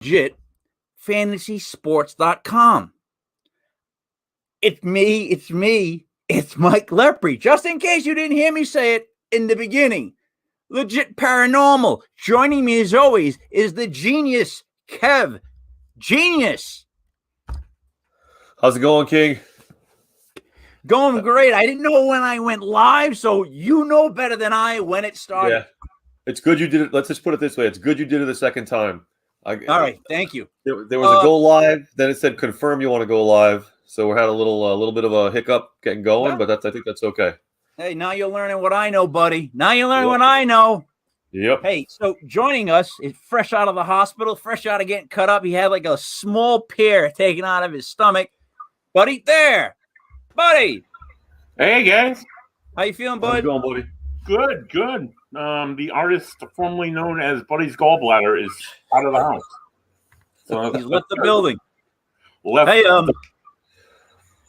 Legit Fantasysports.com. It's me. It's Mike Lepre. Just in case you didn't hear me say it in the beginning. Legit Paranormal. Joining me as always is the genius, Kev. Genius. How's it going, King? Going great. I didn't know when I went live, so you know better than I when it started. Yeah. It's good you did it. Let's just put it this way. It's good you did it the second time. All right. Thank you. There was a go live. Then it said confirm you want to go live. So we had a little bit of a hiccup getting going, but I think that's okay. Hey, now you're learning what I know, buddy. Now you're learning what I know. Yep. Hey, so joining us is fresh out of the hospital, fresh out of getting cut up. He had like a small pear taken out of his stomach. Buddy, there. Buddy. Hey, guys. How you feeling, bud? How's it going, buddy? Good. The artist formerly known as Buddy's Gallbladder is out of the house. So he's left the building. Hey,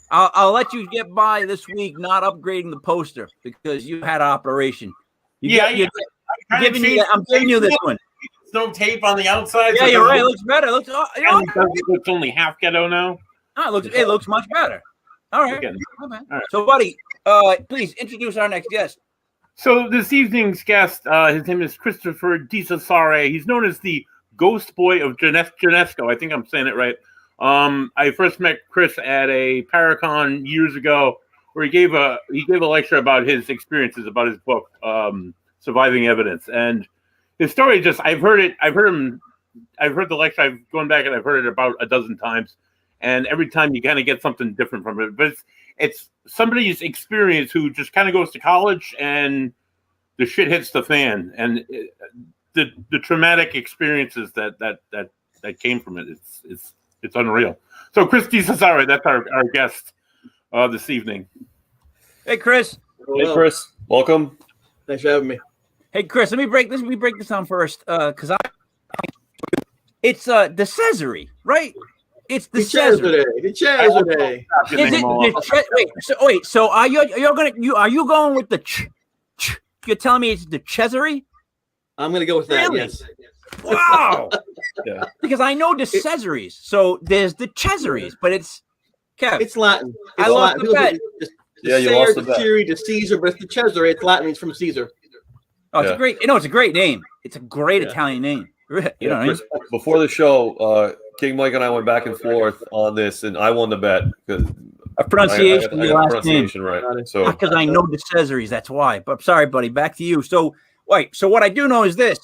I'll let you get by this week not upgrading the poster because you had an operation. I'm giving you this one. No tape on the outside. Yeah, you're right. It looks better. It looks only half ghetto now. No, it looks much better. All right. All right. So, buddy, please introduce our next guest. So this evening's guest, his name is Christopher DiCesare. He's known as the Ghost Boy of Genesco. I think I'm saying it right. I first met Chris at a Paracon years ago, where he gave a lecture about his experiences, about his book, Surviving Evidence, and his story. I've heard the lecture. I've gone back and I've heard it about a dozen times, and every time you kind of get something different from it. But it's somebody's experience who just kind of goes to college and the shit hits the fan, and the traumatic experiences that came from it. It's unreal. So Chris DiCesare, that's our guest this evening. Hey, Chris. Hey, Chris. Welcome. Thanks for having me. Hey, Chris. Let me break this down first, because it's DiCesare, right? It's DiCesare. DiCesare. So are you going with the you're telling me it's DiCesare? I'm gonna go with that. Really? Yes. Wow. Yeah. Because I know DiCesares. So there's DiCesares, but it's Kev. It's Latin. I lost the bet. You lost the bet. To Caesar, but it's DiCesare. It's Latin. It's from Caesar. Oh, it's great. It's a great name. It's a great Italian name. You know what I mean? Before the show, King Mike and I went back and forth on this, and I won the bet because pronunciation of the last name. Right. So because I know DiCesares, that's why. But sorry, buddy. Back to you. So what I do know is this.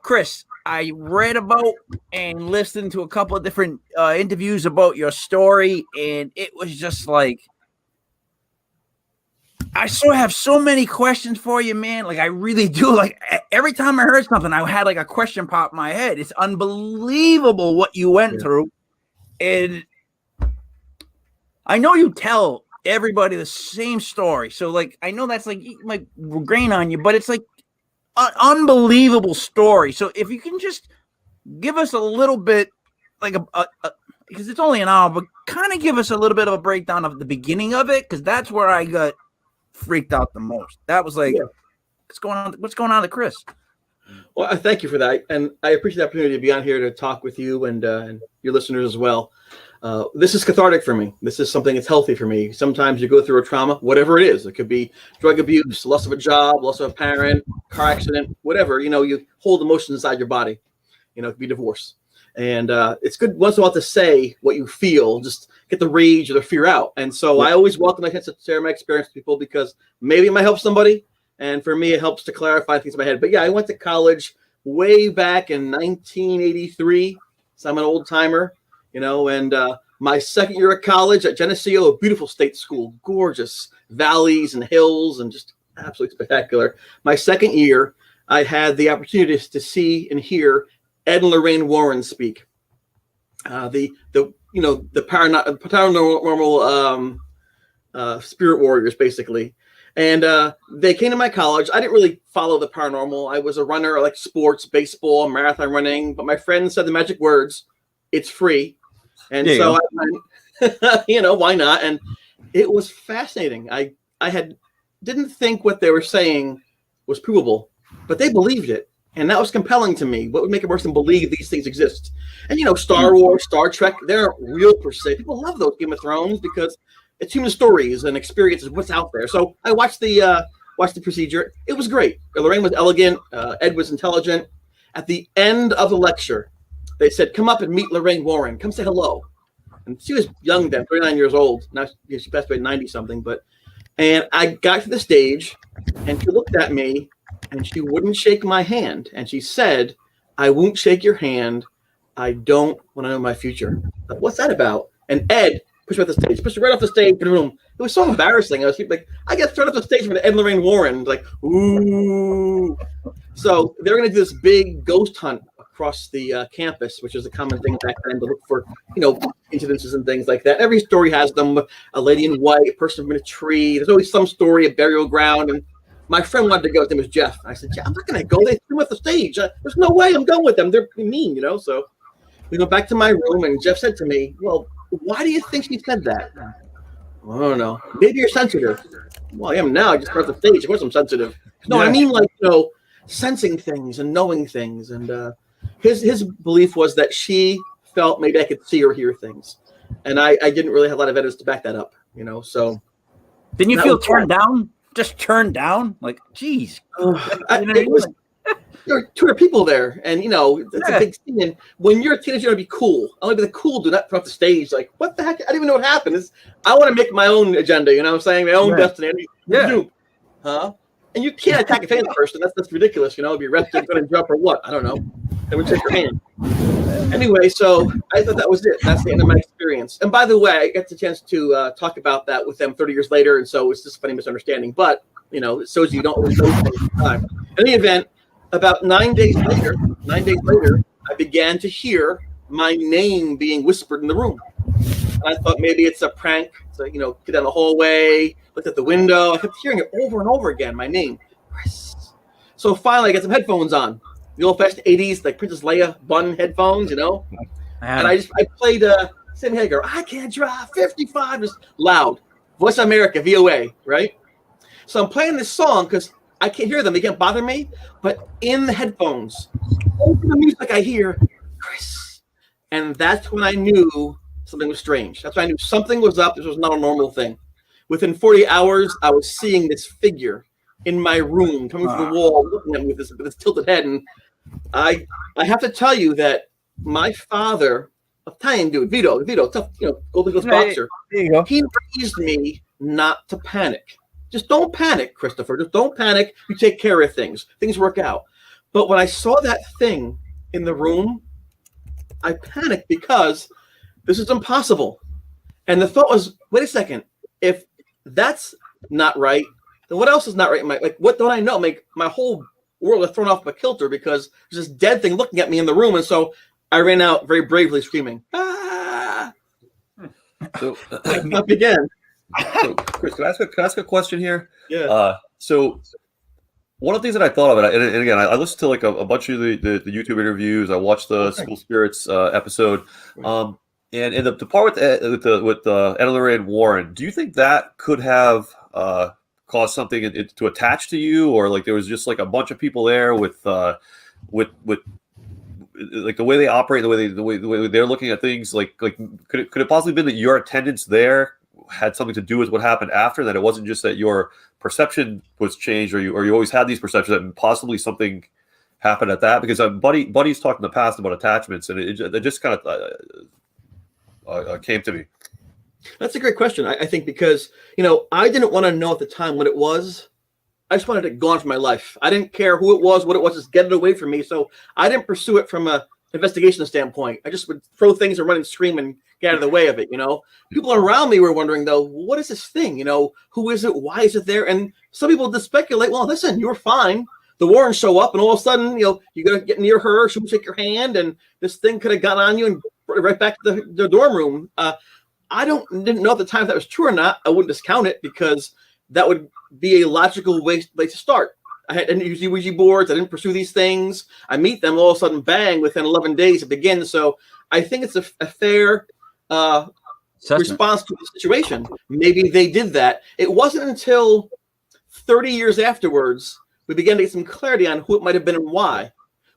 Chris, I read about and listened to a couple of different interviews about your story, and it was just like, I have so many questions for you, man. Like, I really do. Like, every time I heard something, I had like a question pop in my head. It's unbelievable what you went through. And I know you tell everybody the same story. So, like, I know that's like grain on you, but it's like an unbelievable story. So if you can just give us a little bit, like because it's only an hour, but kind of give us a little bit of a breakdown of the beginning of it, because that's where I got freaked out the most. That was like, what's going on to Chris? Well, I thank you for that, and I appreciate the opportunity to be on here to talk with you and your listeners as well. This is cathartic for me. This is something that's healthy for me. Sometimes you go through a trauma, whatever it is. It could be drug abuse, loss of a job, loss of a parent, car accident, whatever. You hold emotions inside your body. It could be divorce. And it's good once in a while to say what you feel, just get the rage or the fear out. And so I always welcome to share my experience with people, because maybe it might help somebody. And for me, it helps to clarify things in my head. But yeah, I went to college way back in 1983. So I'm an old timer, and my second year at college at Geneseo, a beautiful state school, gorgeous valleys and hills and just absolutely spectacular. My second year, I had the opportunity to see and hear Ed and Lorraine Warren speak. The paranormal spirit warriors, basically. And they came to my college. I didn't really follow the paranormal. I was a runner. I like sports, baseball, marathon running. But my friends said the magic words, "It's free." And so I went, why not? And it was fascinating. I didn't think what they were saying was provable, but they believed it. And that was compelling to me. What would make a person believe these things exist? And, you know, Star Wars, Star Trek, they're real per se. People love those Game of Thrones because it's human stories and experiences, what's out there. So I watched the procedure. It was great. Lorraine was elegant. Ed was intelligent. At the end of the lecture, they said, come up and meet Lorraine Warren. Come say hello. And she was young then, 39 years old. Now she passed away 90-something. And I got to the stage, and she looked at me, and she wouldn't shake my hand. And she said, I won't shake your hand. I don't want to know my future. What's that about? And Ed pushed me off the stage, pushed me right off the stage in the room. It was so embarrassing. I was like, I get thrown off the stage from Ed and Lorraine Warren. Like, ooh. So they're going to do this big ghost hunt across the campus, which is a common thing back then to look for, you know, incidences and things like that. Every story has them. A lady in white, a person in a tree. There's always some story, a burial ground. And my friend wanted to go. His name was Jeff. I said, Jeff, I'm not going to go. They threw me off the stage. There's no way I'm going with them. They're mean, you know. So we go back to my room, and Jeff said to me, well, why do you think she said that? I don't know. Maybe you're sensitive. Well, I am now. I just got off the stage. Of course I'm sensitive. No, yeah. I mean, like, you know, sensing things and knowing things. And his belief was that she felt maybe I could see or hear things. And I didn't really have a lot of evidence to back that up, you know. So didn't you feel turned down? Just turned down? Like, geez. There were 200 people there, and you know it's a big scene. And when you're a teenager, you want to be cool. I want to be the cool dude, not off the stage. Like, what the heck? I don't even know what happened. I want to make my own agenda. You know what I'm saying? My own destiny. Huh? And you can't attack a famous person. That's ridiculous. You know, be arrested, going to jump or what? I don't know. They would take your hand. Anyway, so I thought that was it. That's the end of my experience. And by the way, I got the chance to talk about that with them 30 years later, and so it's just a funny misunderstanding. But you know, it shows you don't always know things at the time. In any event. About 9 days later, I began to hear my name being whispered in the room. And I thought maybe it's a prank. So, you know, get down the hallway, looked at the window. I kept hearing it over and over again, my name. Chris. So finally, I got some headphones on. The old-fashioned 80s, like Princess Leia bun headphones, you know. And I played Sammy Hagar. I can't drive 55, just loud. Voice of America, VOA, right? So I'm playing this song because I can't hear them. They can't bother me. But in the headphones, over the music, I hear Chris. And that's when I knew something was strange. That's when I knew something was up. This was not a normal thing. Within 40 hours, I was seeing this figure in my room coming through the wall, looking at me with this tilted head. And I have to tell you that my father, Italian dude, Vito, tough, you know, Golden Ghost boxer, he raised me not to panic. Just don't panic, Christopher. Just don't panic. You take care of things. Things work out. But when I saw that thing in the room, I panicked because this is impossible. And the thought was, wait a second. If that's not right, then what else is not right? Like, what don't I know? My whole world is thrown off my kilter because there's this dead thing looking at me in the room. And so I ran out very bravely screaming, ah! So I began. So, Chris, can I ask a question here? Yeah. So one of the things that I thought of, and again, I listened to like a bunch of the YouTube interviews. I watched the School Spirits episode, and the part with Ed and Lorraine Warren. Do you think that could have caused something to attach to you, or like there was just like a bunch of people there with like the way they operate, the way they're looking at things? Like could it possibly been that your attendance there had something to do with what happened after, that it wasn't just that your perception was changed or you always had these perceptions, that possibly something happened at that? Because Buddy's talked in the past about attachments, and it just kind of came to me. That's a great question. I think because, you know, I didn't want to know at the time what it was. I just wanted it gone from my life. I didn't care who it was, what it was, just get it away from me. So I didn't pursue it from a investigation standpoint. I just would throw things and run and scream and get out of the way of it, you know. People around me were wondering, though, what is this thing? You know, who is it? Why is it there? And some people just speculate, well, listen, you were fine. The Warrens show up, and all of a sudden, you know, you're going to get near her, she would shake your hand, and this thing could have gotten on you and brought it right back to the dorm room. I didn't know at the time if that was true or not. I wouldn't discount it because that would be a logical way to start. I didn't use Ouija boards. I didn't pursue these things. I meet them, all of a sudden, bang, within 11 days it begins. So I think it's a fair response to the situation. Maybe they did that. It wasn't until 30 years afterwards we began to get some clarity on who it might have been and why.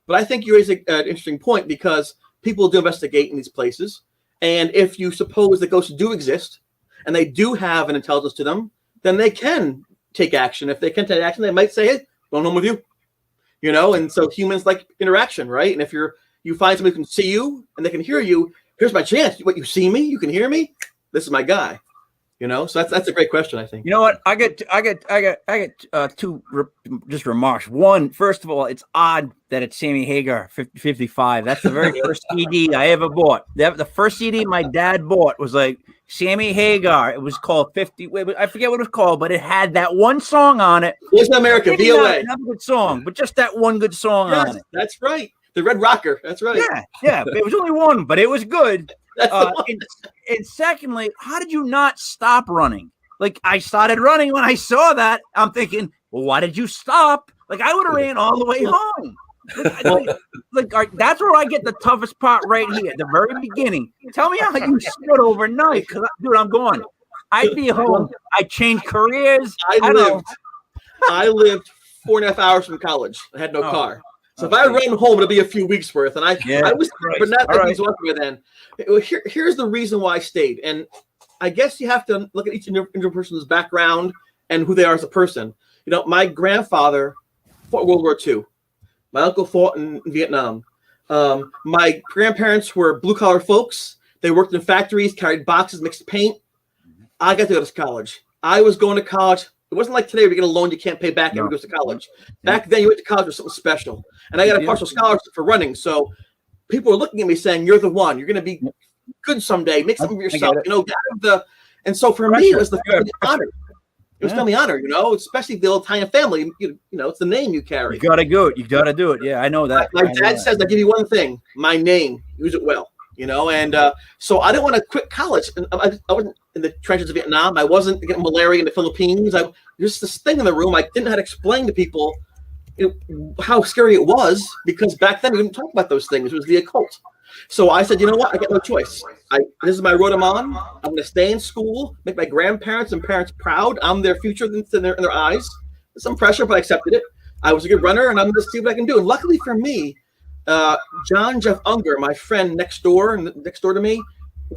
But I think you raise an interesting point, because people do investigate in these places. And if you suppose that ghosts do exist and they do have an intelligence to them, then they can take action. If they can take action, they might say, hey, going home with you. You know, and so humans like interaction, right? And if you find somebody who can see you and they can hear you, here's my chance. What, you see me? You can hear me? This is my guy. You know, so that's a great question, I think. You know what? I get two just remarks. One, first of all, it's odd that it's Sammy Hagar 55. That's the very first CD I ever bought. The first CD my dad bought was like Sammy Hagar. It was called 50. I forget what it was called, but it had that one song on it. Voice of America, VOA. Not a good song, but just that one good song on it. That's right. The Red Rocker. That's right. Yeah. It was only one, but it was good. And secondly, how did you not stop running? Like, I started running when I saw that. I'm thinking, well, why did you stop? Like, I would have ran all the way home. Like, that's where I get the toughest part right here, at the very beginning. Tell me how you stood overnight, because, dude, I'm going. I'd be home. I changed careers. I lived 4.5 hours from college. I had no car. So if I run home, it'll be a few weeks worth. And I was, but not that he's walking with then. Here's the reason why I stayed. And I guess you have to look at each individual person's background and who they are as a person. You know, my grandfather fought World War II. My uncle fought in Vietnam. My grandparents were blue-collar folks. They worked in factories, carried boxes, mixed paint. I got to go to college. I was going to college. It wasn't like today, we get a loan you can't pay back and goes to college. Back then, you went to college for something special. And I got a partial scholarship for running. So people were looking at me saying, you're the one. You're going to be good someday. Make something of yourself. You know, and so for me, it was the family honor. It was family honor, you know, especially the old Italian family. You know, it's the name you carry. You got to do it. You got to do it. Yeah, I know that. My dad says, I give you one thing, my name, use it well. You know, and so I didn't want to quit college. And I wasn't in the trenches of Vietnam. I wasn't getting malaria in the Philippines. There's this thing in the room. I didn't know how to explain to people how scary it was, because back then we didn't talk about those things. It was the occult. So I said, you know what? I got no choice. This is my road I'm on. I'm going to stay in school, make my grandparents and parents proud. I'm their future in their eyes. There's some pressure, but I accepted it. I was a good runner, and I'm going to see what I can do. And luckily for me, John Jeff Unger, my friend next door to me,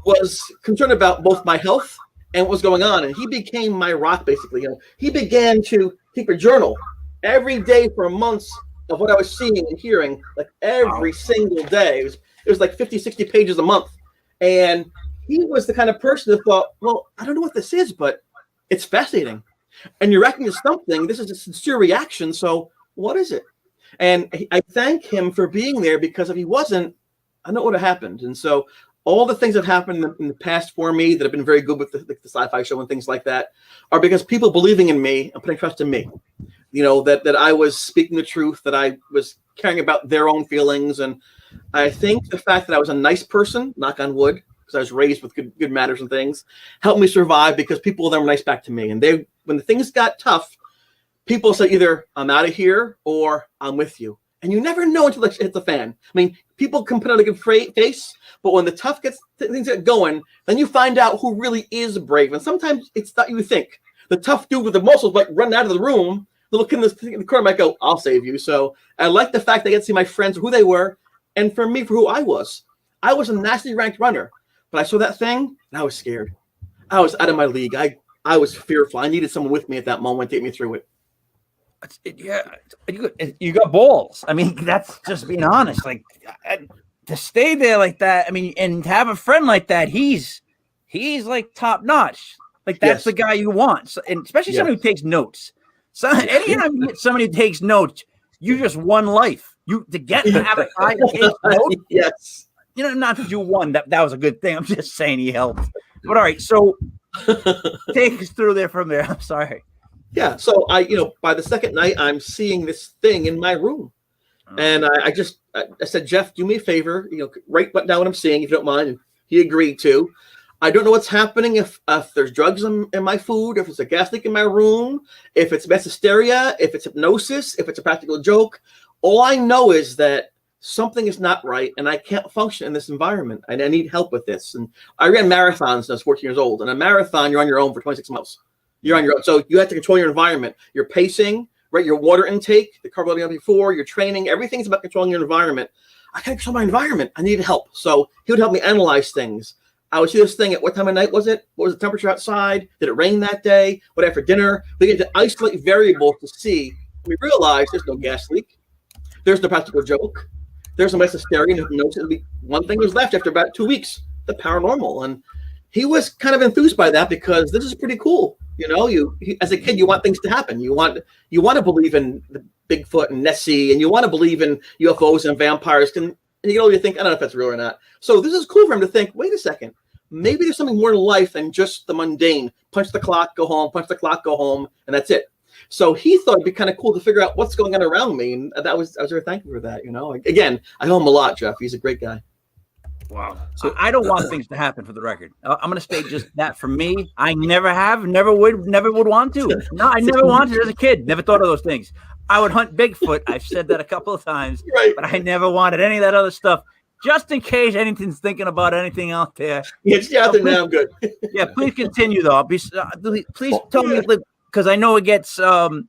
was concerned about both my health and what was going on, and he became my rock, basically. You know, he began to keep a journal every day for months of what I was seeing and hearing, like every single day. It was like 50, 60 pages a month, and he was the kind of person that thought, well, I don't know what this is, but it's fascinating, and you're reacting to something. This is a sincere reaction, so what is it? And I thank him for being there, because if he wasn't, I don't know what would have happened. And so all the things that have happened in the past for me that have been very good with the sci-fi show and things like that are because people believing in me and putting trust in me. You know, that I was speaking the truth, that I was caring about their own feelings. And I think the fact that I was a nice person, knock on wood, because I was raised with good manners and things, helped me survive, because people then were nice back to me. And when the things got tough, people say either I'm out of here or I'm with you. And you never know until it hits the fan. I mean, people can put on a good face, but when the tough things get going, then you find out who really is brave. And sometimes it's not you think. The tough dude with the muscles might run out of the room. The look in the corner might go, I'll save you. So I like the fact that I get to see my friends, who they were, and for me, for who I was. I was a nationally ranked runner, but I saw that thing and I was scared. I was out of my league. I was fearful. I needed someone with me at that moment to get me through it. Yeah, you got balls. I mean, that's just being honest. Like, to stay there like that. I mean, and to have a friend like that, he's like top notch. Like, that's the guy you want, so, and especially somebody who takes notes. So anytime you get somebody who takes notes, you just won life. You to have a guy that takes notes. Yes, you know, not that you won. That was a good thing. I'm just saying he helped. But all right, so take us through there from there. I'm sorry. Yeah, so by the second night, I'm seeing this thing in my room, and I said, Jeff, do me a favor, write down what I'm seeing if you don't mind. And he agreed to. I don't know what's happening, if there's drugs in my food, if it's a gas leak in my room, if it's mass hysteria, if it's hypnosis, if it's a practical joke. All I know is that something is not right, and I can't function in this environment, and I need help with this. And I ran marathons when I was 14 years old. And a marathon, you're on your own for 26 miles. You're on your own. So you have to control your environment. You're pacing, right? Your water intake, the carbohydrate before, your training, everything's about controlling your environment. I can't control my environment. I needed help. So he would help me analyze things. I would see this thing at what time of night was it? What was the temperature outside? Did it rain that day? What after dinner? We get to isolate variables to see. We realize there's no gas leak. There's no practical joke. There's no mass hysteria. One thing was left after about 2 weeks, the paranormal. And he was kind of enthused by that because this is pretty cool. You know, as a kid, you want things to happen. You want to believe in the Bigfoot and Nessie, and you want to believe in UFOs and vampires. And you think, I don't know if that's real or not. So this is cool for him to think, wait a second, maybe there's something more to life than just the mundane. Punch the clock, go home, punch the clock, go home, and that's it. So he thought it'd be kind of cool to figure out what's going on around me. And I was very thankful for that, you know. Again, I owe him a lot, Jeff. He's a great guy. Wow. So I don't want things to happen, for the record. I'm going to state just that for me. I never have, never would want to. No, I never wanted as a kid. Never thought of those things. I would hunt Bigfoot. I've said that a couple of times, right. But I never wanted any of that other stuff. Just in case anything's thinking about anything out there. It's out there now. I'm good. Yeah, please continue though. Please tell me, because I know it gets when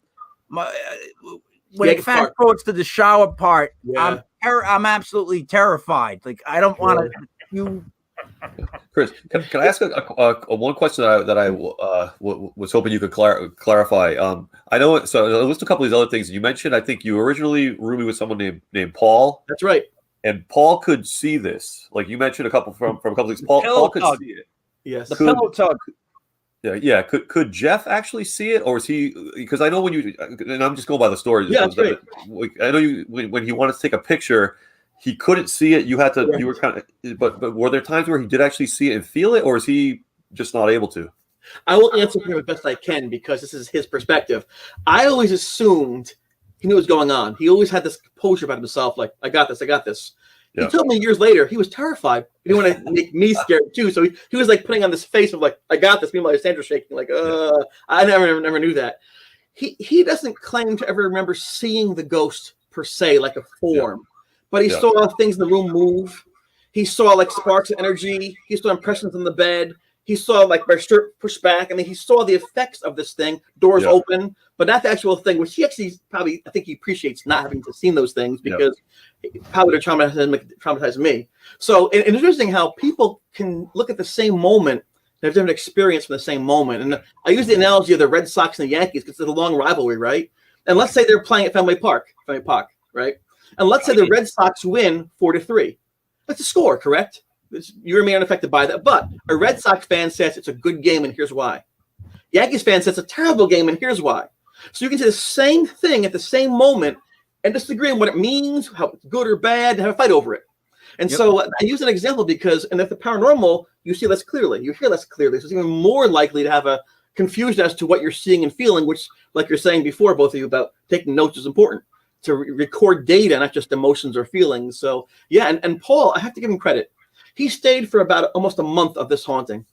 it fast forwards to the shower part. Yeah. I'm absolutely terrified. Like I don't want to. You, Chris, can I ask one question that I was hoping you could clarify? I know. So I list a couple of these other things you mentioned. I think you originally rooming with someone named Paul. That's right. And Paul could see this. Like you mentioned a couple from a couple of things. Paul could see it. Yes. The pillow tug. Yeah. Could Jeff actually see it, or is he? Because I know when you, and I'm just going by the story. Yeah, that's right. I know you when he wanted to take a picture, he couldn't see it. You had to. Right. You were kind of. But were there times where he did actually see it and feel it, or is he just not able to? I will answer for him as best I can because this is his perspective. I always assumed he knew what was going on. He always had this composure about himself, like I got this. Yeah. He told me years later he was terrified. He didn't want to make me scared too. So he was like putting on this face of like, I got this. Meanwhile, his hands were shaking. Like, I never knew that. He doesn't claim to ever remember seeing the ghost per se, like a form, but he saw things in the room move. He saw like sparks of energy. He saw impressions on the bed. He saw like my shirt pushed back. I mean, he saw the effects of this thing, doors open, but not the actual thing, which he actually probably, I think he appreciates not having to seen those things because it probably would have traumatized me. So it's interesting how people can look at the same moment and have different experience from the same moment. And I use the analogy of the Red Sox and the Yankees because it's a long rivalry, right? And let's say they're playing at Fenway Park, right? And let's say the Red Sox win 4-3. That's a score, correct? You and me aren't affected by that. But a Red Sox fan says it's a good game, and here's why. Yankees fan says it's a terrible game, and here's why. So you can say the same thing at the same moment and disagree on what it means, how it's good or bad, and have a fight over it. And so I use an example because, and if the paranormal, you see less clearly, you hear less clearly. So it's even more likely to have a confusion as to what you're seeing and feeling, which, like you're saying before, both of you, about taking notes is important. To record data, not just emotions or feelings. So, and Paul, I have to give him credit. He stayed for about almost a month of this haunting.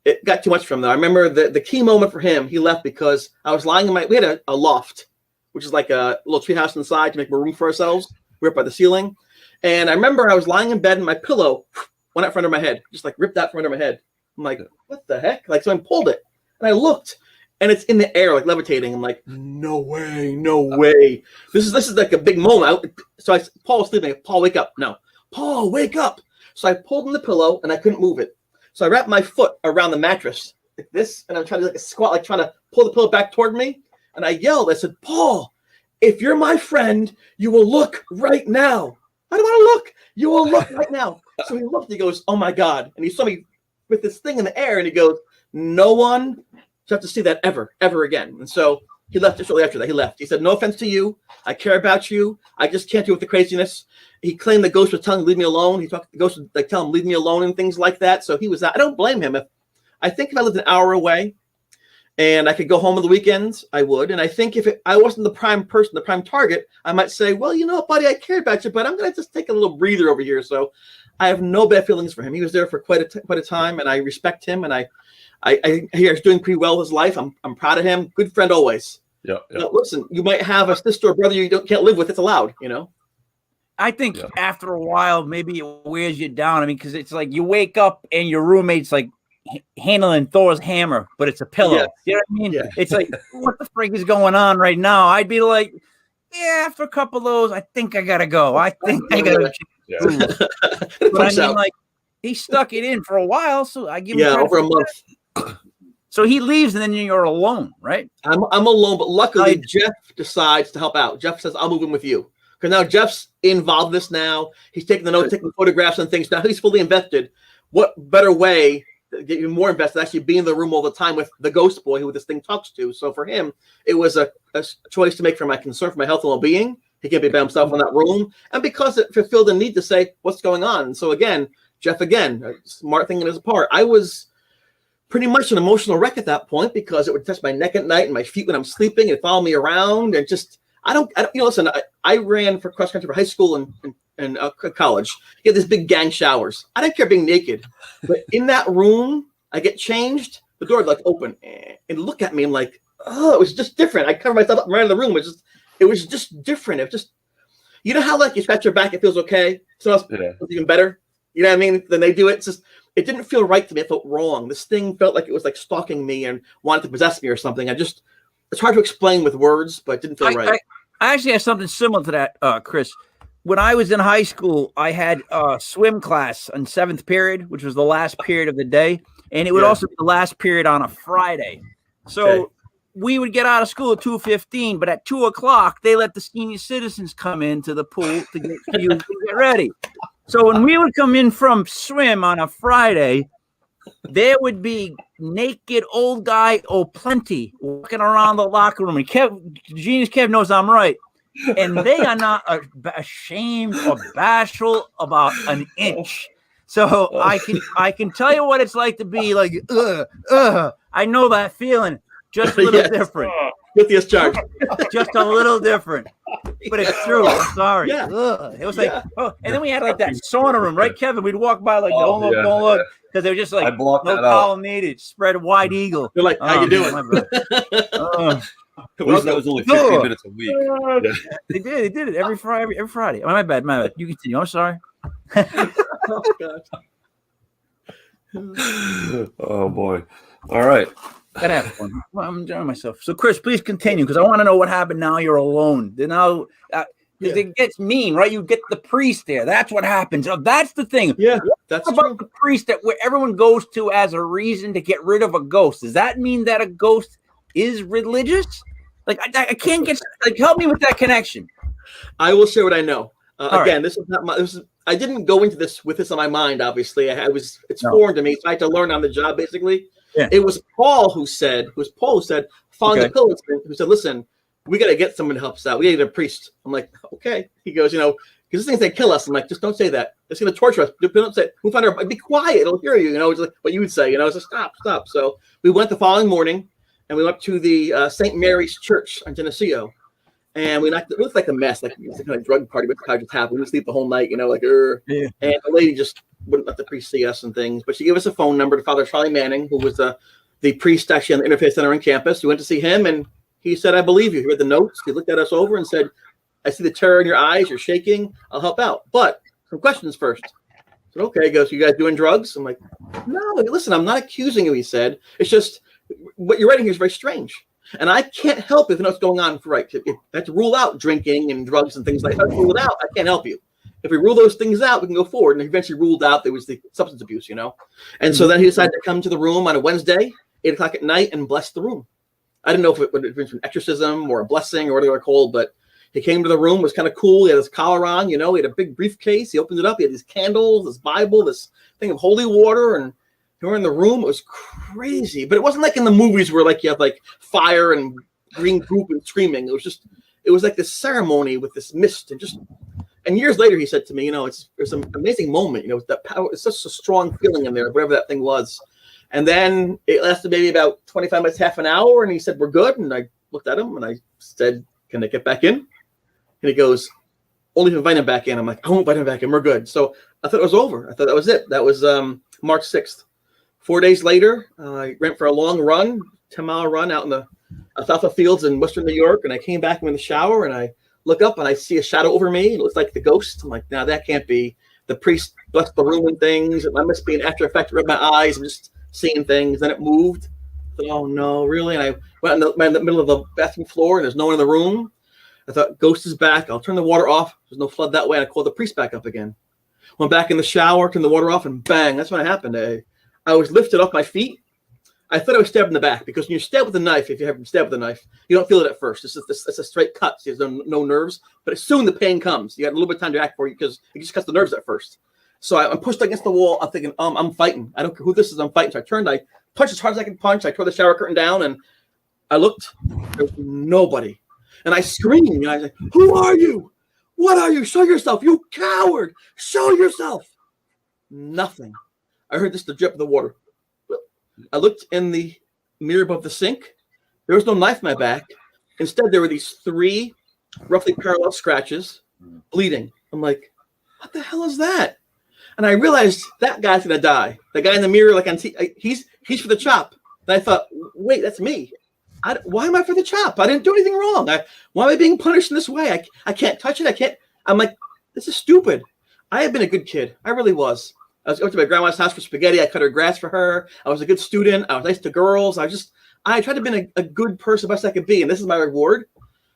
It got too much from there. I remember the key moment for him, he left because I was lying in we had a loft, which is like a little tree house inside to make more room for ourselves. We were up by the ceiling. And I remember I was lying in bed and my pillow went out from under my head, just like ripped out from under my head. I'm like, what the heck? Like someone pulled it. And I looked and it's in the air, like levitating. I'm like, no way. This is like a big moment. Paul was sleeping. Paul, wake up. No. Paul, wake up. So I pulled in the pillow and I couldn't move it. So I wrapped my foot around the mattress like this, and I'm trying to like a squat, like trying to pull the pillow back toward me. And I yelled, I said, Paul, if you're my friend, you will look right now. I don't want to look. You will look right now. So he looked, he goes, oh my God. And he saw me with this thing in the air and he goes, no one should have to see that ever again. And so he left just shortly after that. He left. He said, no offense to you. I care about you. I just can't deal with the craziness. He claimed the ghost was telling him, leave me alone. He talked the ghost would like tell him, leave me alone and things like that. So he was out. I don't blame him. I think if I lived an hour away and I could go home on the weekends, I would. And I think if I wasn't the prime person, the prime target, I might say, well, you know what, buddy, I care about you, but I'm going to just take a little breather over here. So I have no bad feelings for him. He was there for quite a time, and I respect him. And I hear he's doing pretty well with his life. I'm proud of him. Good friend always. Yeah. Now, listen, you might have a sister or brother you can't live with. It's allowed, you know. I think after a while, maybe it wears you down. I mean, because it's like you wake up and your roommate's like, handling Thor's hammer, but it's a pillow. Yeah. You know what I mean? Yeah. It's like, what the freak is going on right now? I'd be like, yeah, after a couple of those, I think I gotta go. I think I gotta. Yeah. But I mean, like, he stuck it in for a while, so I give him credit over a for month. that. So he leaves, and then you're alone, right? I'm alone, but luckily Jeff decides to help out. Jeff says, "I'll move in with you," because now Jeff's involved in this. Now he's taking the notes, taking photographs and things. Now he's fully invested. What better way to get you more invested? Actually, be in the room all the time with the ghost boy who this thing talks to. So for him, it was a choice to make for my concern for my health and well-being. He can't be by himself in that room, and because it fulfilled the need to say what's going on. And so again, Jeff, a smart thing in his part. I was pretty much an emotional wreck at that point because it would touch my neck at night and my feet when I'm sleeping and follow me around. And just, I don't listen, I ran for cross country for high school and college. You had these big gang showers. I didn't care being naked, but in that room, I get changed. The door would like open and look at me. I'm like, oh, it was just different. I covered myself up and ran in the room. It was just different. It was just, you know how like you scratch your back, it feels okay. So it's even better. You know what I mean? Then they do it. It's just, it didn't feel right to me. It felt wrong. This thing felt like it was like stalking me and wanted to possess me or something. It's hard to explain with words, but it didn't feel right. I actually have something similar to that, Chris. When I was in high school, I had a swim class on 7th period, which was the last period of the day. And it would also be the last period on a Friday. So we would get out of school at 2:15, but at 2:00, they let the senior citizens come into the pool to get ready. So when we would come in from swim on a Friday, there would be naked old guy plenty walking around the locker room. And Genius Kev knows I'm right. And they are not ashamed or bashful about an inch. So I can tell you what it's like to be like, I know that feeling. Just a little different. With the charge. Just a little different. But it's true. I'm sorry. Yeah. It was like, and then we had like that sauna room, right, Kevin? We'd walk by like, don't look. Because they were just like, no towel needed. Spread wide eagle. They're like, how you doing? At least that was only 15 minutes a week. They did it every Friday. Oh, my bad. You continue. I'm sorry. Oh boy. All right. Gotta have fun. Well, I'm enjoying myself. So, Chris, please continue because I want to know what happened now you're alone. Now, it gets mean, right? You get the priest there. That's what happens. So that's the thing. Yeah, that's about true. The priest that where everyone goes to as a reason to get rid of a ghost. Does that mean that a ghost is religious? Like, I can't get help me with that connection. I will share what I know. Again, right. This is not my. I didn't go into this with this on my mind. Obviously, it's foreign to me. So I had to learn on the job, basically. Yeah. It was Paul who said, following the pillar, who said, listen, we got to get someone to help us out. We need a priest. I'm like, okay. He goes, because these things, they kill us. I'm like, just don't say that. It's going to torture us. Don't say, we'll find our, be quiet. It'll hear you. It's like what you would say, so stop. So we went the following morning and we went to the St. Mary's Church on Geneseo. And it looked like a mess, like it's a kind of drug party, but the just happened. We sleep the whole night, And the lady just wouldn't let the priest see us and things. But she gave us a phone number to Father Charlie Manning, who was the priest actually on the Interfaith Center on campus. We went to see him, and he said, I believe you. He read the notes. He looked at us over and said, I see the terror in your eyes. You're shaking. I'll help out. But some questions first. I said, okay. He goes, you guys doing drugs? I'm like, no, listen, I'm not accusing you, he said. It's just what you're writing here is very strange. And I can't help if you know what's going on. Right. If I have to rule out drinking and drugs and things like that. If I rule it out, I can't help you. If we rule those things out, we can go forward. And eventually ruled out there was the substance abuse, And so then he decided to come to the room on a Wednesday, 8:00 at night, and bless the room. I didn't know if it would have been an exorcism or a blessing or whatever they're called, but he came to the room, was kind of cool. He had his collar on, he had a big briefcase. He opened it up. He had these candles, this Bible, this thing of holy water, and we were in the room. It was crazy, but it wasn't like in the movies where like you have like fire and green group and screaming. It was like this ceremony with this mist and years later he said to me, it's an amazing moment. That power. It's such a strong feeling in there, whatever that thing was. And then it lasted maybe about 25 minutes, half an hour, and he said, we're good. And I looked at him and I said, can I get back in? And he goes, only if you invite him back in. I'm like, I won't invite him back in. We're good. So I thought it was over. I thought that was it. That was March 6th. 4 days later, I went for a long run, 10-mile run out in the south of fields in Western New York. And I came back in the shower and I look up and I see a shadow over me. It looks like the ghost. I'm like, no, that can't be. The priest blessed the room and things. It must be an after effect of my eyes. I'm just seeing things. Then it moved. I thought, oh no, really? And I went in the middle of the bathroom floor, and there's no one in the room. I thought, ghost is back. I'll turn the water off. There's no flood that way. And I called the priest back up again. Went back in the shower, turned the water off, and bang, that's when it happened. I was lifted off my feet. I thought I was stabbed in the back, because when you stab with a knife, if you have been stabbed with a knife, you don't feel it at first. It's a straight cut. So there's no nerves. But as soon the pain comes, you got a little bit of time to act for it, because it just cuts the nerves at first. So I'm pushed against the wall. I'm thinking, I'm fighting. I don't care who this is. I'm fighting. So I turned. I punched as hard as I could punch. I tore the shower curtain down, and I looked. There was nobody. And I screamed. And I said, who are you? What are you? Show yourself. You coward. Show yourself. Nothing. I heard just the drip of the water. I looked in the mirror above the sink. There was no knife in my back. Instead, there were these 3 roughly parallel scratches, bleeding. I'm like, what the hell is that? And I realized that guy's going to die. The guy in the mirror, like on he's for the chop. And I thought, wait, that's me. Why am I for the chop? I didn't do anything wrong. Why am I being punished in this way? I can't touch it. I'm like, this is stupid. I have been a good kid. I really was. I went to my grandma's house for spaghetti. I cut her grass for her. I was a good student. I was nice to girls. I tried to be a good person best I could be. And this is my reward.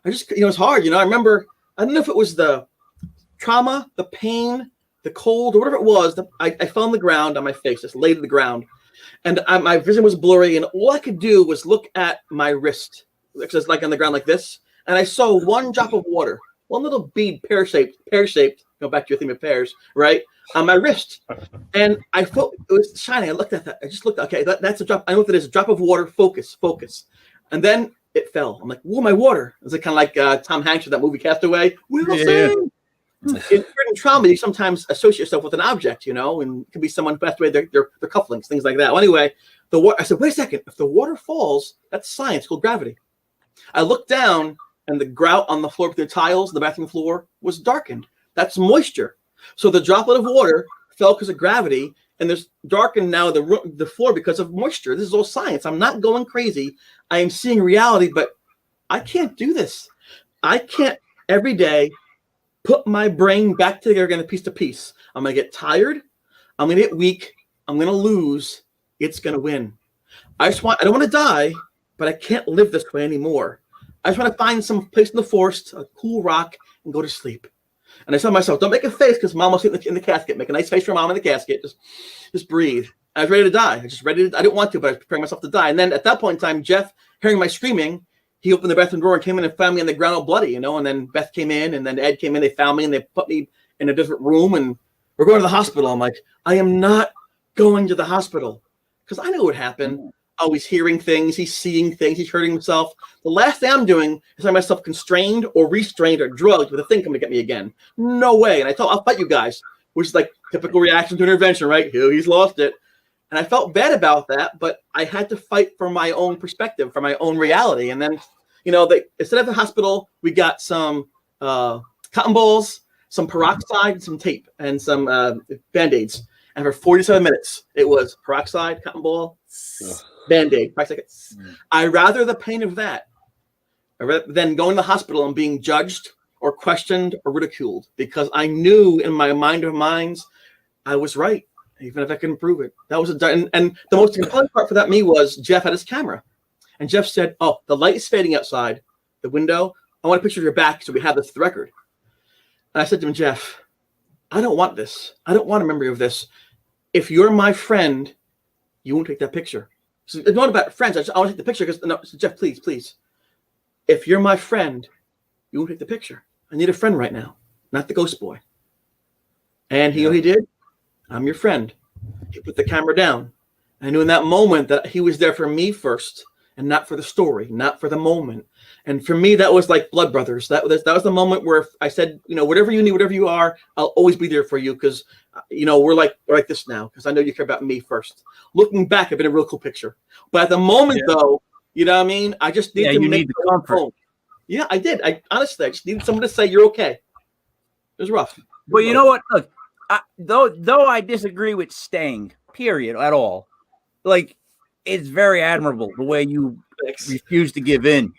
It's hard. I remember, I don't know if it was the trauma, the pain, the cold, or whatever it was. I fell on the ground on my face, just laid to the ground. And my vision was blurry. And all I could do was look at my wrist, just like on the ground like this. And I saw one drop of water, one little bead, pear-shaped, go back to your theme of pears, right? On my wrist. And I felt it was shining. I looked at that. I just looked, okay, that's a drop. I know what it is, a drop of water, focus. And then it fell. I'm like, whoa, my water. It was kind of like Tom Hanks with that movie Castaway. Wilson. In certain trauma, you sometimes associate yourself with an object, and it could be someone passed away, their cufflinks, things like that. Well, anyway, I said, wait a second. If the water falls, that's science called gravity. I looked down, and the grout on the floor with the tiles, the bathroom floor, was darkened. That's moisture. So the droplet of water fell because of gravity, and there's darkened now the floor because of moisture. This is all science. I'm not going crazy. I am seeing reality, but I can't do this. I can't every day put my brain back together again, piece to piece. I'm going to get tired. I'm going to get weak. I'm going to lose. It's going to win. I don't want to die, but I can't live this way anymore. I just want to find some place in the forest, a cool rock, and go to sleep. And I said to myself, don't make a face, because mom was sitting in the casket. Make a nice face for mom in the casket. Just breathe. I was ready to die. I didn't want to, but I was preparing myself to die. And then at that point in time, Jeff, hearing my screaming, he opened the bathroom door and came in and found me on the ground all bloody, And then Beth came in, and then Ed came in. They found me, and they put me in a different room, and we're going to the hospital. I'm like, I am not going to the hospital, because I know what happened. Oh, he's hearing things, he's seeing things, he's hurting himself. The last thing I'm doing is having myself constrained or restrained or drugged with a thing coming to get me again. No way. And I thought, I'll fight you guys, which is like typical reaction to intervention, right? He's lost it. And I felt bad about that, but I had to fight for my own perspective, for my own reality. And then, instead of the hospital, we got some cotton balls, some peroxide, some tape, and some Band-Aids. And for 47 minutes, it was peroxide, cotton ball, Band-Aid, 5 seconds. I rather the pain of that than going to the hospital and being judged or questioned or ridiculed, because I knew in my mind of minds I was right, even if I couldn't prove it. That was and the most compelling part for that me was Jeff had his camera, and Jeff said, "Oh, the light is fading outside the window. I want a picture of your back so we have this for the record." And I said to him, "Jeff, I don't want this. I don't want a memory of this. If you're my friend, you won't take that picture." So it's not about friends. I want to take the picture because no, so Jeff, please. If you're my friend, you won't take the picture. I need a friend right now, not the ghost boy. And he did. I'm your friend. He put the camera down. I knew in that moment that he was there for me first, and not for the story, not for the moment. And for me, that was like blood brothers. That was the moment where I said, whatever you need, whatever you are, I'll always be there for you, because we're like this now, because I know you care about me first. Looking back, I've been a real cool picture. But at the moment, though, you know what I mean? I just need to make the comfort. Home. Yeah, I did. I honestly just needed someone to say you're okay. It was rough. But you know what? Look, though I disagree with staying, period, at all. Like, it's very admirable the way you refuse to give in.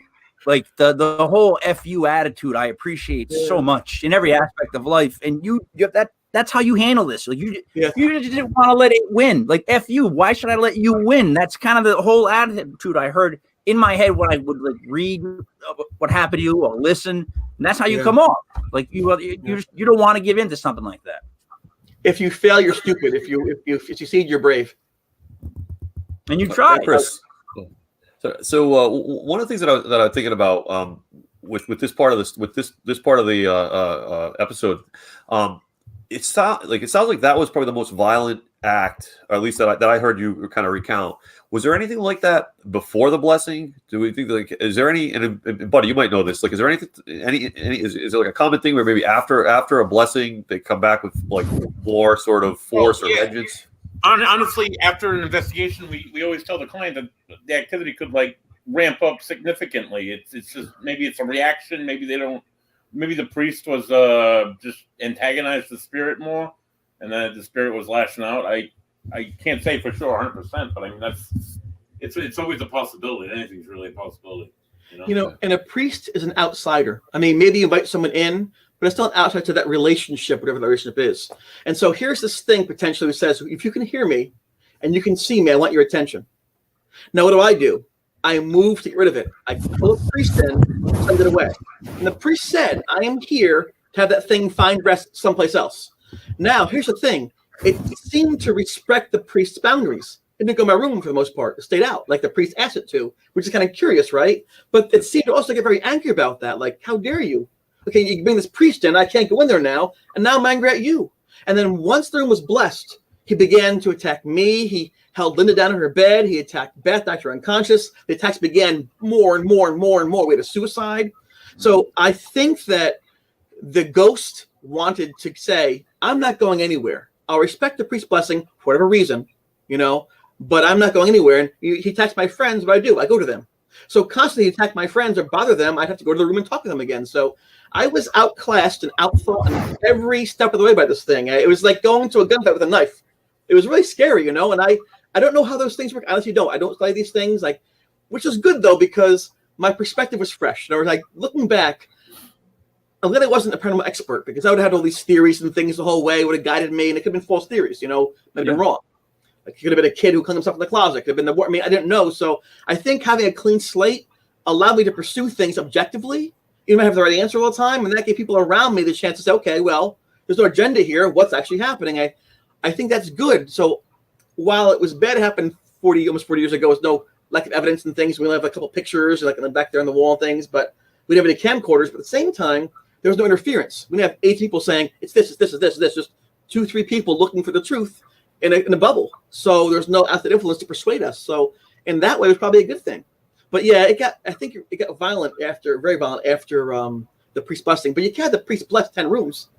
Like the whole FU attitude, I appreciate so much in every aspect of life. And you have that's how you handle this. Like you Yeah. you just didn't want to let it win. Like F you, why should I let you win? That's kind of the whole attitude I heard in my head when I would like read what happened to you or listen, and that's how you come off. Like you don't want to give in to something like that. If you fail, you're stupid. If you succeed, you're brave. And you try, Chris. So one of the things that I'm thinking about with this part of this part of the episode, it sounds like that was probably the most violent act, or at least that I heard you kind of recount. Was there anything like that before the blessing? Do we think like is there any? And Buddy, you might know this. Like, is there anything? Is there like a common thing where maybe after a blessing they come back with like more sort of force or vengeance? Honestly, after an investigation, we always tell the client that the activity could like ramp up significantly. It's just maybe it's a reaction. Maybe they don't. Maybe the priest was just antagonized the spirit more, and then the spirit was lashing out. I can't say for sure 100%, but I mean it's always a possibility. Anything's really a possibility. You know, and a priest is an outsider. I mean, maybe you invite someone in, but it's still an outsider to that relationship, whatever that relationship is. And so here's this thing potentially that says, if you can hear me and you can see me, I want your attention. Now, what do? I move to get rid of it. I pull the priest in, send it away. And the priest said, I am here to have that thing find rest someplace else. Now, here's the thing. It seemed to respect the priest's boundaries. It didn't go in my room for the most part. It stayed out, like the priest asked it to, which is kind of curious, right? But it seemed to also get very angry about that. Like, how dare you? Okay, you bring this priest in, I can't go in there now, and now I'm angry at you. And then once the room was blessed, he began to attack me. He held Linda down in her bed. He attacked Beth, knocked her unconscious. The attacks began more and more and more and more. We had a suicide. So I think that the ghost wanted to say, I'm not going anywhere. I'll respect the priest's blessing for whatever reason, but I'm not going anywhere. And he attacks my friends, but I do. I go to them. So constantly attack my friends or bother them, I'd have to go to the room and talk to them again. So I was outclassed and outthought every step of the way by this thing. It was like going to a gunfight with a knife. It was really scary, and I don't know how those things work. I honestly don't. I don't study these things, which is good though, because my perspective was fresh. In other words, looking back, I'm glad I wasn't a paranormal expert, because I would have had all these theories and things the whole way. It would have guided me, and it could have been false theories, maybe been wrong. Like, it could have been a kid who hung himself in the closet. It could have been the war. I didn't know. So I think having a clean slate allowed me to pursue things objectively. You might have the right answer all the time, and that gave people around me the chance to say, okay, well, there's no agenda here. What's actually happening? I think that's good. So while it was bad, it happened almost 40 years ago, with no lack of evidence and things. We only have a couple pictures, like back there on the wall and things, but we didn't have any camcorders. But at the same time, there was no interference. We didn't have 8 people saying it's this, it's this, it's this, it's this. Just 2-3 people looking for the truth in a bubble. So there's no outside influence to persuade us. So in that way, it was probably a good thing. But yeah, I think it got very violent after the priest blessing. But you can't have the priest bless 10 rooms.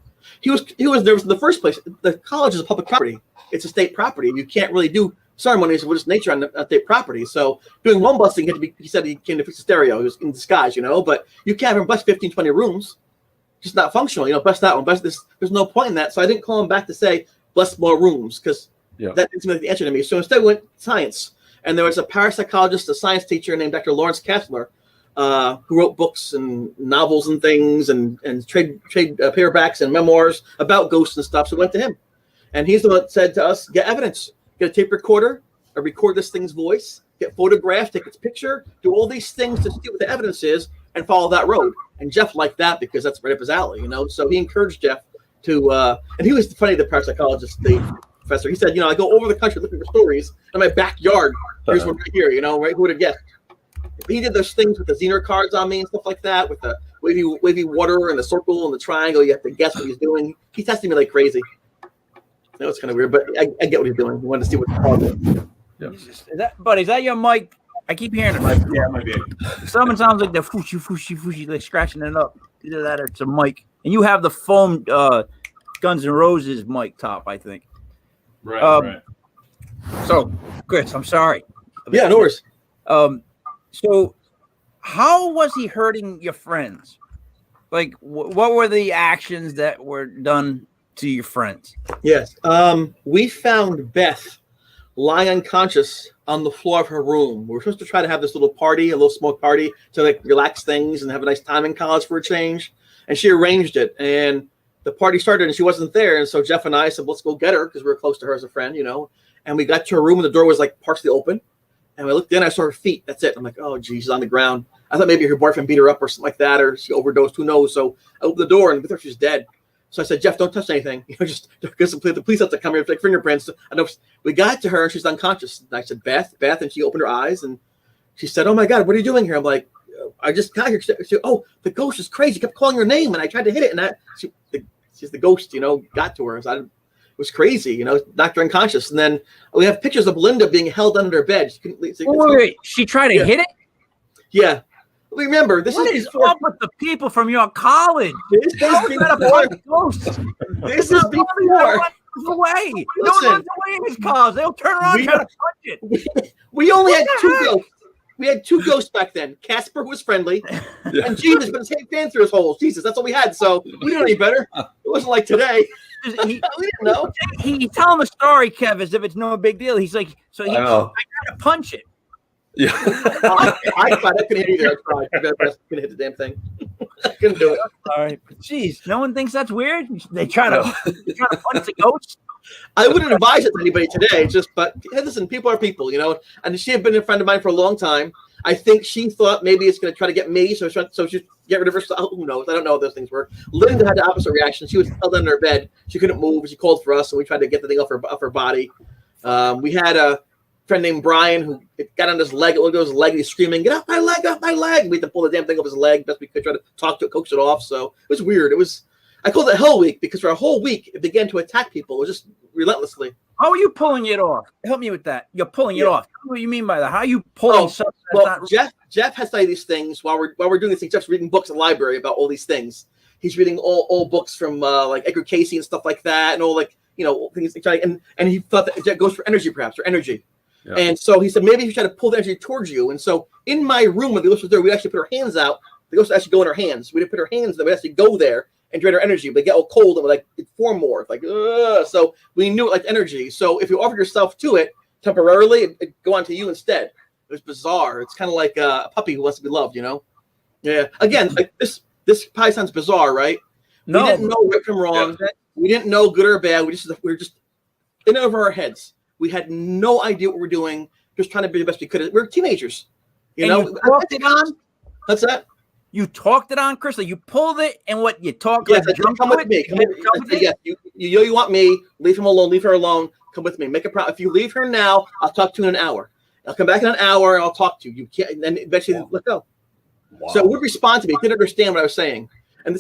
He was nervous in the first place. The college is a public property. It's a state property. You can't really do ceremonies of religious nature on the state property. So doing one blessing, he said he came to fix the stereo. He was in disguise, but you can't have him bless 15, 20 rooms. Just not functional. Bless that one, bless this. There's no point in that. So I didn't call him back to say, bless more rooms, because that didn't seem like the answer to me. So instead, we went science. And there was a parapsychologist, a science teacher named Dr. Lawrence Kastler, who wrote books and novels and things and trade paperbacks and memoirs about ghosts and stuff. So we went to him. And he's the one that said to us, get evidence. Get a tape recorder, record this thing's voice, get photographed, take its picture, do all these things to see what the evidence is, and follow that road. And Jeff liked that because that's right up his alley, So he encouraged Jeff to, and he was funny, the parapsychologist, the professor. He said, I go over the country looking for stories in my backyard. Here's one right here, right? Who would have guessed? He did those things with the Zener cards on me and stuff like that, with the wavy water and the circle and the triangle. You have to guess what he's doing. He tested me like crazy. I know it's kind of weird, but I get what he's doing. He wanted to see what the problem is. Yeah. Is that your mic? I keep hearing it. Yeah, it might be. Someone sounds like they're fushy, like scratching it up. Either that or it's a mic. And you have the foam Guns N' Roses mic top, I think. Right, right. So, Chris, I'm sorry. Yeah, no worries. So how was he hurting your friends? Like, what were the actions that were done to your friends? Yes. We found Beth lying unconscious on the floor of her room. We were supposed to try to have this little party, a little smoke party, to relax things and have a nice time in college for a change. And she arranged it. And the party started and she wasn't there. And so Jeff and I said, let's go get her because we were close to her as a friend, And we got to her room and the door was like partially open. And I looked in, I saw her feet. That's it. I'm like, oh, geez, she's on the ground. I thought maybe her boyfriend beat her up or something like that, or she overdosed. Who knows? So I opened the door and we thought she was dead. So I said, Jeff, don't touch anything. Just because the police have to come here and take fingerprints. I know we got to her and she's unconscious. And I said, Beth, and she opened her eyes and she said, oh my God, what are you doing here? I'm like, I just got here. She said, oh, the ghost is crazy. She kept calling her name and I tried to hit it. And she's the ghost, got to her. So it was crazy, knocked her unconscious. And then we have pictures of Linda being held under her bed. She couldn't leave. Wait. She tried to hit it? Yeah. Remember, this what is up with the people from your college? This is before. This is before. Away. No one runs away in these cars. They'll turn around and try to punch it. We only had 2 ghosts. We had 2 ghosts back then. Casper was friendly, and Jesus put his hand through his holes. Jesus, that's all we had. So we didn't know any better. It wasn't like today. We didn't know. He's telling the story, Kev, as if it's no big deal. He's like, I tried to punch it. Yeah. I tried. I couldn't hit either. I couldn't hit the damn thing. I couldn't do it. All right. Jeez, no one thinks that's weird. They try to punch the ghost. I wouldn't advise it to anybody today. But hey, listen, people are people, And she had been a friend of mine for a long time. I think she thought maybe it's going to try to get me, so she'd get rid of her. Who knows? I don't know how those things work. Linda had the opposite reaction. She was held under her bed. She couldn't move. She called for us, and we tried to get the thing off her body. We had a friend named Brian who got on his leg. It looked at his leg. And he's screaming, "Get off my leg! Get off my leg!" We had to pull the damn thing off his leg. Best we could, try to talk to it, coax it off. So it was weird. I called it Hell Week because for a whole week it began to attack people. It was just relentlessly. How are you pulling it off? Help me with that. You're pulling it off. What do you mean by that? How are you pulling something? Well, Jeff has studied these things while we're doing these things. Jeff's reading books in the library about all these things. He's reading all books from like Edgar Cayce and stuff like that, and all things. And he thought that goes for energy, perhaps, or energy. Yeah. And so he said maybe you try to pull the energy towards you. And so in my room when the ghost was there, we actually put our hands out. The ghost would actually go in our hands. We didn't put our hands there. We actually go there and drain our energy. But they get all cold and it form more. Like, so we knew it like energy. So if you offered yourself to it temporarily, it'd go on to you instead. It was bizarre. It's kind of like a puppy who wants to be loved, Yeah. Again, like this probably sounds bizarre, right? No. We didn't know right from wrong. Yeah. We didn't know good or bad. We were just in over our heads. We had no idea what we were doing. Just trying to be the best we could. We were teenagers, you know. You talked it on. What's that? You talked it on, Chris. Like you pulled it, and what you talk? Yes, come with me. Come with me. Yes, you want me? Leave him alone. Leave her alone. Come with me. Make a promise. If you leave her now, I'll talk to you in an hour. I'll come back in an hour and I'll talk to you. You can't. And then eventually let go. Wow. So would respond to me. Didn't understand what I was saying. And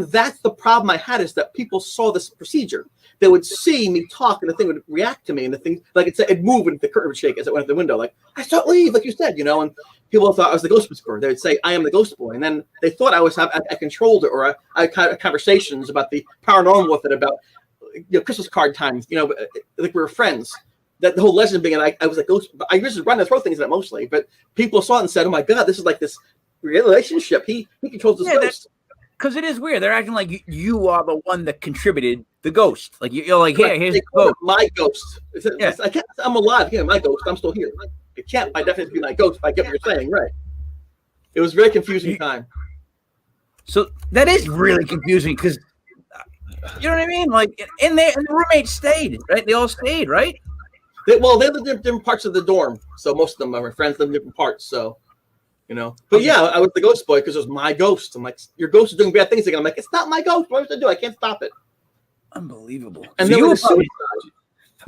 that's the problem I had is that people saw this procedure. They would see me talk, and the thing would react to me, and the thing, like it'd move, and the curtain would shake as it went out the window. Like I saw it leave, like you said, And people thought I was the ghost whisperer. They would say, "I am the ghost boy," and then they thought I controlled it, or I had conversations about the paranormal with it, about Christmas card times, like we were friends. That the whole legend being, and I was like ghost. I used to run and throw things in it mostly, but people saw it and said, "Oh my God, this is like this relationship. He controls this ghost." Because it is weird. They're acting like you are the one that contributed the ghost. Like you're like, here's the ghost. My ghost. I can't. I'm alive. My ghost. I'm still here. It can't by definition be my ghost. If I get what you're saying, right? It was a very confusing time. So that is really confusing because you know what I mean. Like and the roommates stayed, right? They all stayed, right? They lived in different parts of the dorm. So most of them, my friends, lived in different parts. So. But yeah, I was the ghost boy because it was my ghost. I'm like, your ghost is doing bad things again. I'm like, it's not my ghost. What am I supposed to do? I can't stop it. Unbelievable. And so then you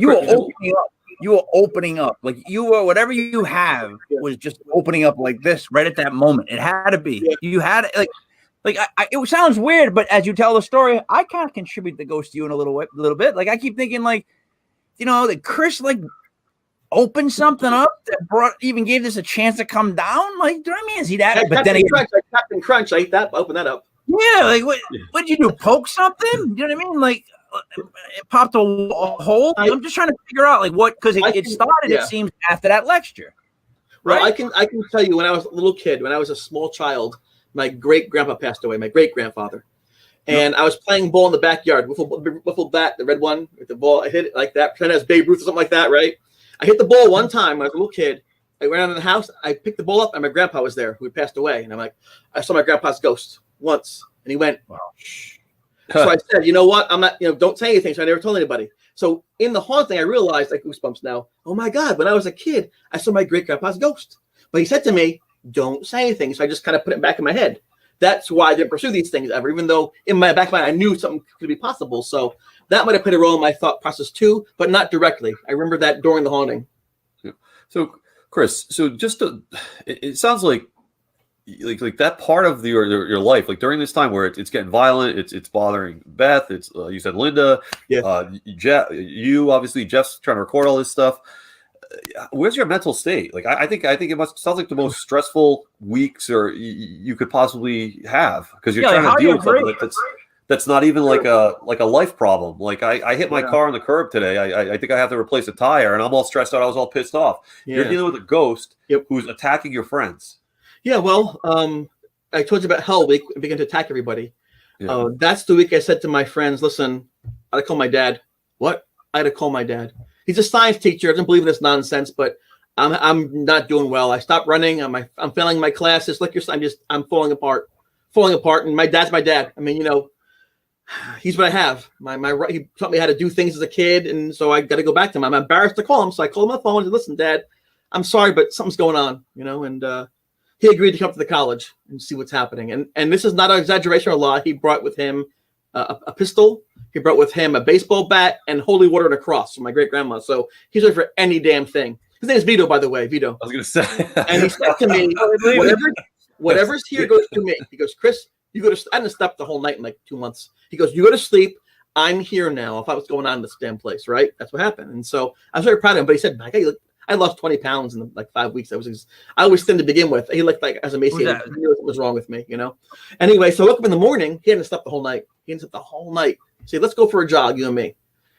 were opening up. You were opening up. Like you were, whatever you have was just opening up like this right at that moment. It had to be. Yeah. You had it sounds weird, but as you tell the story, I kind of contribute the ghost to you in a little bit. Like I keep thinking that Chris open something up that even gave this a chance to come down. Like, do you know what I mean? Is he that? But then Captain Crunch, I ate that. Open that up. Yeah, like what'd you do? Poke something? You know what I mean? Like it popped a hole. I'm just trying to figure out what because it started. Yeah. It seems after that lecture. Right? Well, I can tell you when I was a little kid, when I was a small child, my great grandpa passed away. My great grandfather. And I was playing ball in the backyard, wiffle bat, the red one with the ball. I hit it like that, pretend I was Babe Ruth or something like that, right? I hit the ball one time when I was a little kid. I went out of the house. I picked the ball up, and my grandpa was there, who had passed away. And I'm like, I saw my grandpa's ghost once, and he went, wow. Shh. So I said, you know what? I'm not, don't say anything. So I never told anybody. So in the haunting, I realized, like goosebumps now, oh my God, when I was a kid, I saw my great grandpa's ghost. But he said to me, don't say anything. So I just kind of put it back in my head. That's why I didn't pursue these things ever, even though in my back of my mind, I knew something could be possible. So that might have played a role in my thought process too, but not directly. I remember that during the haunting. So Chris, it sounds like that part of your life, like during this time where it's getting violent, it's bothering Beth, it's you said Linda, Jeff, you obviously, Jeff's trying to record all this stuff. Where's your mental state? Like I think it sounds like the most stressful weeks you could possibly have, because you're trying to deal with something that's not even like a life problem. Like I hit my car on the curb today. I think I have to replace a tire, and I'm all stressed out. I was all pissed off. Yeah. You're dealing with a ghost who's attacking your friends. Yeah, well, I told you about Hell Week. I began to attack everybody. Yeah. That's the week I said to my friends, listen, I had to call my dad. What? I had to call my dad. He's a science teacher. I don't believe in this nonsense, but I'm not doing well. I stopped running. I'm failing my classes. Like I'm falling apart. And my dad's my dad. I mean, he's what I have. He taught me how to do things as a kid, and so I got to go back to him. I'm embarrassed to call him, so I called him on the phone and said, listen, Dad, I'm sorry, but something's going on, and he agreed to come to the college and see what's happening. And this is not an exaggeration or a lie. He brought with him a pistol. He brought with him a baseball bat and holy water and a cross from my great grandma. So he's ready for any damn thing. His name is Vito, by the way. Vito. I was going to say. And he said to me, whatever's here goes to me. He goes, Chris, you go to. I didn't stop the whole night in like 2 months. He goes, you go to sleep. I'm here now. If I was going on in this damn place, right? That's what happened. And so I was very proud of him. But he said, I lost 20 pounds in like 5 weeks. I was thin to begin with. He looked like as emaciated. He knew what was wrong with me, Anyway, so I woke up in the morning. He hadn't slept the whole night. Say, let's go for a jog, you and me.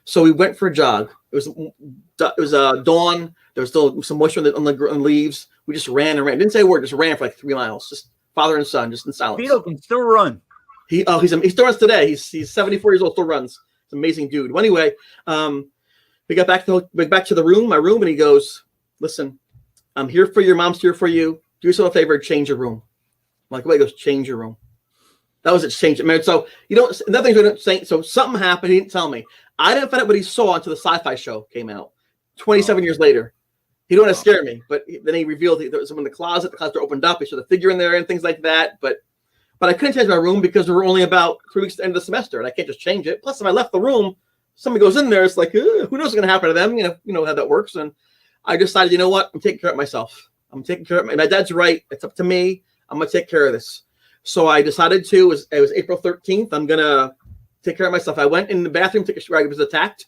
So we went for a jog. It was dawn. There was still some moisture on the leaves. We just ran and ran. Didn't say a word. Just ran for like 3 miles. Just father and son, just in silence. Vito can still run. He still runs today. He's 74 years old, still runs. He's an amazing dude. Well, anyway, we got back to my room, and he goes, listen, I'm here for you. Your mom's here for you. Do yourself a favor, change your room. I'm like, wait, he goes, change your room. That was it, change it. Man, so nothing's going to say. So something happened. He didn't tell me. I didn't find out what he saw until the sci-fi show came out 27 years later. He didn't want to scare me, but then he revealed there was someone in the closet. The closet opened up. He saw the figure in there and things like that. But I couldn't change my room because we were only about 3 weeks to the end of the semester, and I can't just change it. Plus, if I left the room, somebody goes in there. It's like, who knows what's going to happen to them? You know how that works. And I decided, you know what? I'm taking care of myself. I'm taking care of my dad's right. It's up to me. I'm going to take care of this. So I decided it was April 13th. I'm going to take care of myself. I went in the bathroom, took a shower. I was attacked.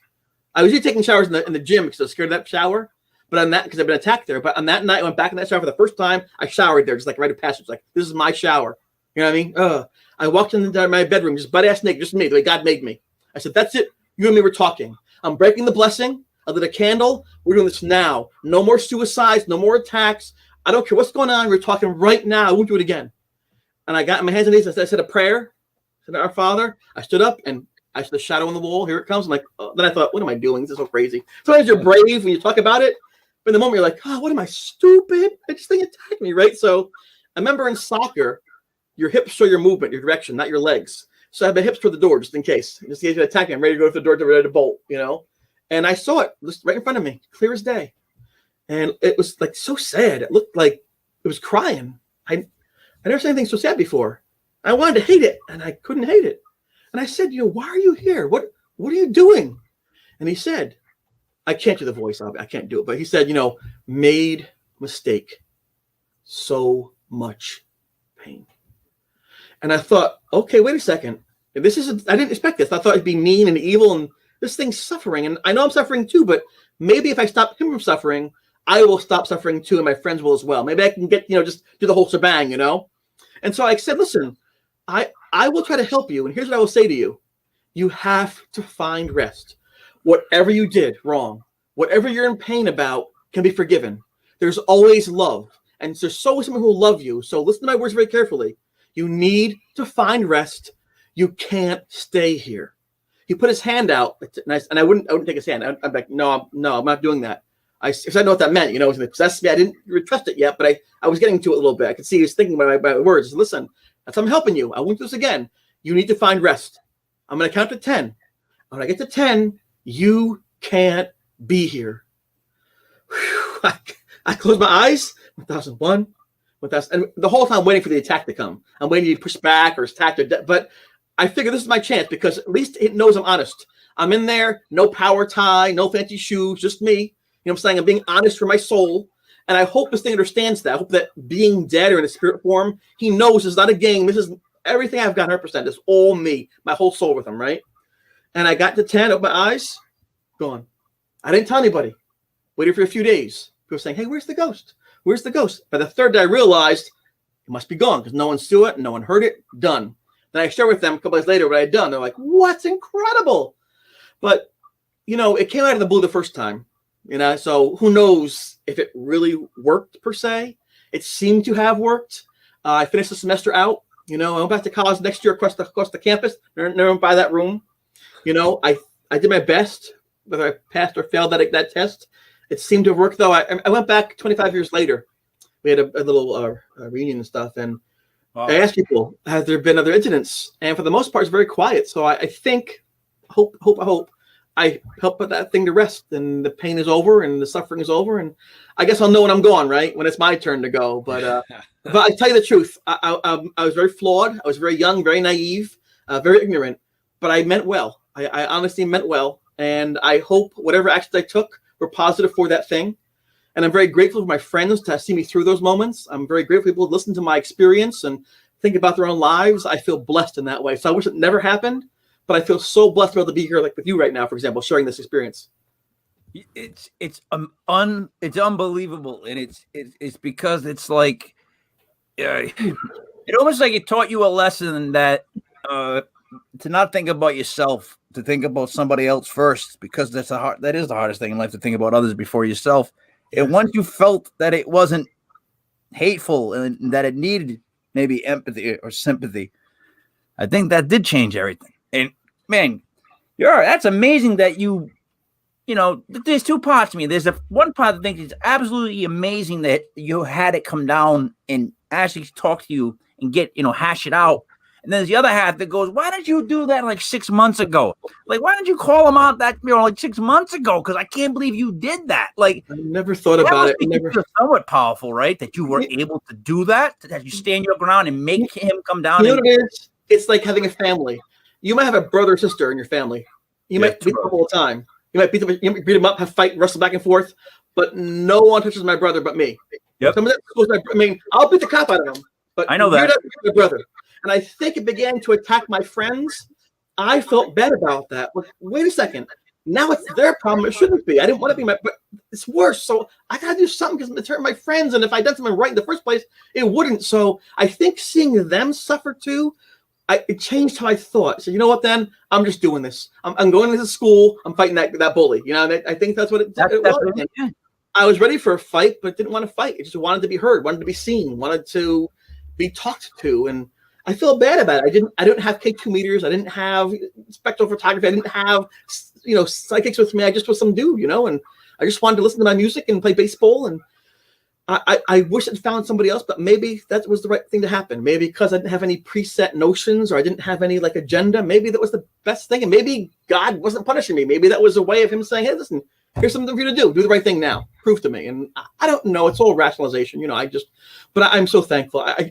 I was usually taking showers in the gym because I was scared of that shower. But on that, because I've been attacked there. But on that night, I went back in that shower for the first time. I showered there, just like a rite of passage. Like, this is my shower. You know what I mean? I walked into my bedroom, just butt-ass naked, just me, the way God made me. I said, that's it. You and me were talking. I'm breaking the blessing. I lit a candle. We're doing this now. No more suicides. No more attacks. I don't care what's going on. We're talking right now. I won't do it again. And I got on my hands and knees. I said a prayer. I said, Our Father. I stood up and I saw the shadow on the wall. Here it comes. I'm like, then I thought, what am I doing? This is so crazy. Sometimes you're brave when you talk about it. But in the moment, you're like, what am I, stupid? I just think attacked me, right? So I remember in soccer, your hips show your movement, your direction, not your legs. So I have my hips toward the door just in case. Just in case you attack me. I'm ready to go to the door, ready to bolt, And I saw it just right in front of me, clear as day. And it was like so sad. It looked like it was crying. I never seen anything so sad before. I wanted to hate it, and I couldn't hate it. And I said, why are you here? What are you doing? And he said, I can't do the voice. I can't do it. But he said, made mistake. So much pain. And I thought, okay, wait a second. I didn't expect this. I thought it'd be mean and evil, and this thing's suffering. And I know I'm suffering too, but maybe if I stop him from suffering, I will stop suffering too, and my friends will as well. Maybe I can get, just do the whole shebang, And so I said, listen, I will try to help you. And here's what I will say to you. You have to find rest. Whatever you did wrong, whatever you're in pain about can be forgiven. There's always love. And there's always someone who will love you. So listen to my words very carefully. You need to find rest. You can't stay here. He put his hand out, and I wouldn't take his hand. I'm like, no, I'm not doing that. Because I know what that meant, it was going to possess me. I didn't trust it yet, but I was getting to it a little bit. I could see he was thinking about my words. I said, listen, I'm helping you. I won't do this again. You need to find rest. I'm going to count to 10. When I get to 10, you can't be here. Whew. I close my eyes. 1001, 1000, and the whole time waiting for the attack to come. I'm waiting to push back or attack, but I figure this is my chance because at least it knows I'm honest. I'm in there, no power tie, no fancy shoes, just me. You know what I'm saying? I'm being honest for my soul. And I hope this thing understands that. I hope that being dead or in a spirit form, he knows it's not a game. This is everything I've got 100%. It's all me, my whole soul with him, right? And I got to 10, opened my eyes, gone. I didn't tell anybody. Waited for a few days. People saying, hey, where's the ghost? Where's the ghost? By the third day, I realized it must be gone because no one saw it, no one heard it, done. Then I shared with them a couple days later what I had done. They're like, what's incredible? But, it came out of the blue the first time. So who knows if it really worked per se. It seemed to have worked. I finished the semester out. I went back to college next year across the campus. Never went by that room. I did my best, whether I passed or failed that test. It seemed to work, though. I went back 25 years later. We had a little reunion and stuff, and wow. I asked people, have there been other incidents? And for the most part, it's very quiet. So I think, hope I help put that thing to rest, and the pain is over, and the suffering is over, and I guess I'll know when I'm gone, right? When it's my turn to go. But but I tell you the truth, I was very flawed. I was very young, very naive, very ignorant, but I meant well. I honestly meant well, and I hope whatever actions I took were positive for that thing. And I'm very grateful for my friends to see me through those moments. I'm very grateful for people to listen to my experience and think about their own lives. I feel blessed in that way. So I wish it never happened. But I feel so blessed to be able to be here, like with you right now, for example, sharing this experience. It's unbelievable, and it's because it's like it almost like it taught you a lesson that to not think about yourself, to think about somebody else first, because that is the hardest thing in life, to think about others before yourself. Yeah. And once you felt that it wasn't hateful and that it needed maybe empathy or sympathy, I think that did change everything. And man, that's amazing that there's two parts to me. There's one part that I think is absolutely amazing that you had it come down and actually talk to you and get, hash it out. And then there's the other half that goes, why did you do that like 6 months ago? Like, why did you call him out that, like 6 months ago? Because I can't believe you did that. Like, I never thought about it. Never. Somewhat powerful, right? That you were able to do that, that you stand your ground and make him come down. You know what it is? It's like having a family. You might have a brother or sister in your family. You might beat them all the time. You might beat them up, have fight, wrestle back and forth. But no one touches my brother but me. Yep. I'll beat the crap out of him. But I know that. You're my brother. And I think it began to attack my friends. I felt bad about that. But wait a second. Now it's their problem. It shouldn't be. I didn't want to be but it's worse. So I got to do something because it's hurting my friends. And if I done something right in the first place, it wouldn't. So I think seeing them suffer too, it changed how I thought. So you know what? Then I'm just doing this. I'm going into school. I'm fighting that bully. I think that's what it was. Yeah. I was ready for a fight, but didn't want to fight. I just wanted to be heard, wanted to be seen, wanted to be talked to, and I feel bad about it. I didn't have K2 meters. I didn't have spectral photography. I didn't have psychics with me. I just was some dude, and I just wanted to listen to my music and play baseball. And I wish I'd found somebody else, but maybe that was the right thing to happen. Maybe because I didn't have any preset notions or I didn't have any agenda. Maybe that was the best thing. And maybe God wasn't punishing me. Maybe that was a way of him saying, hey, listen, here's something for you to do. Do the right thing now. Prove to me. And I don't know. It's all rationalization. But I'm so thankful. I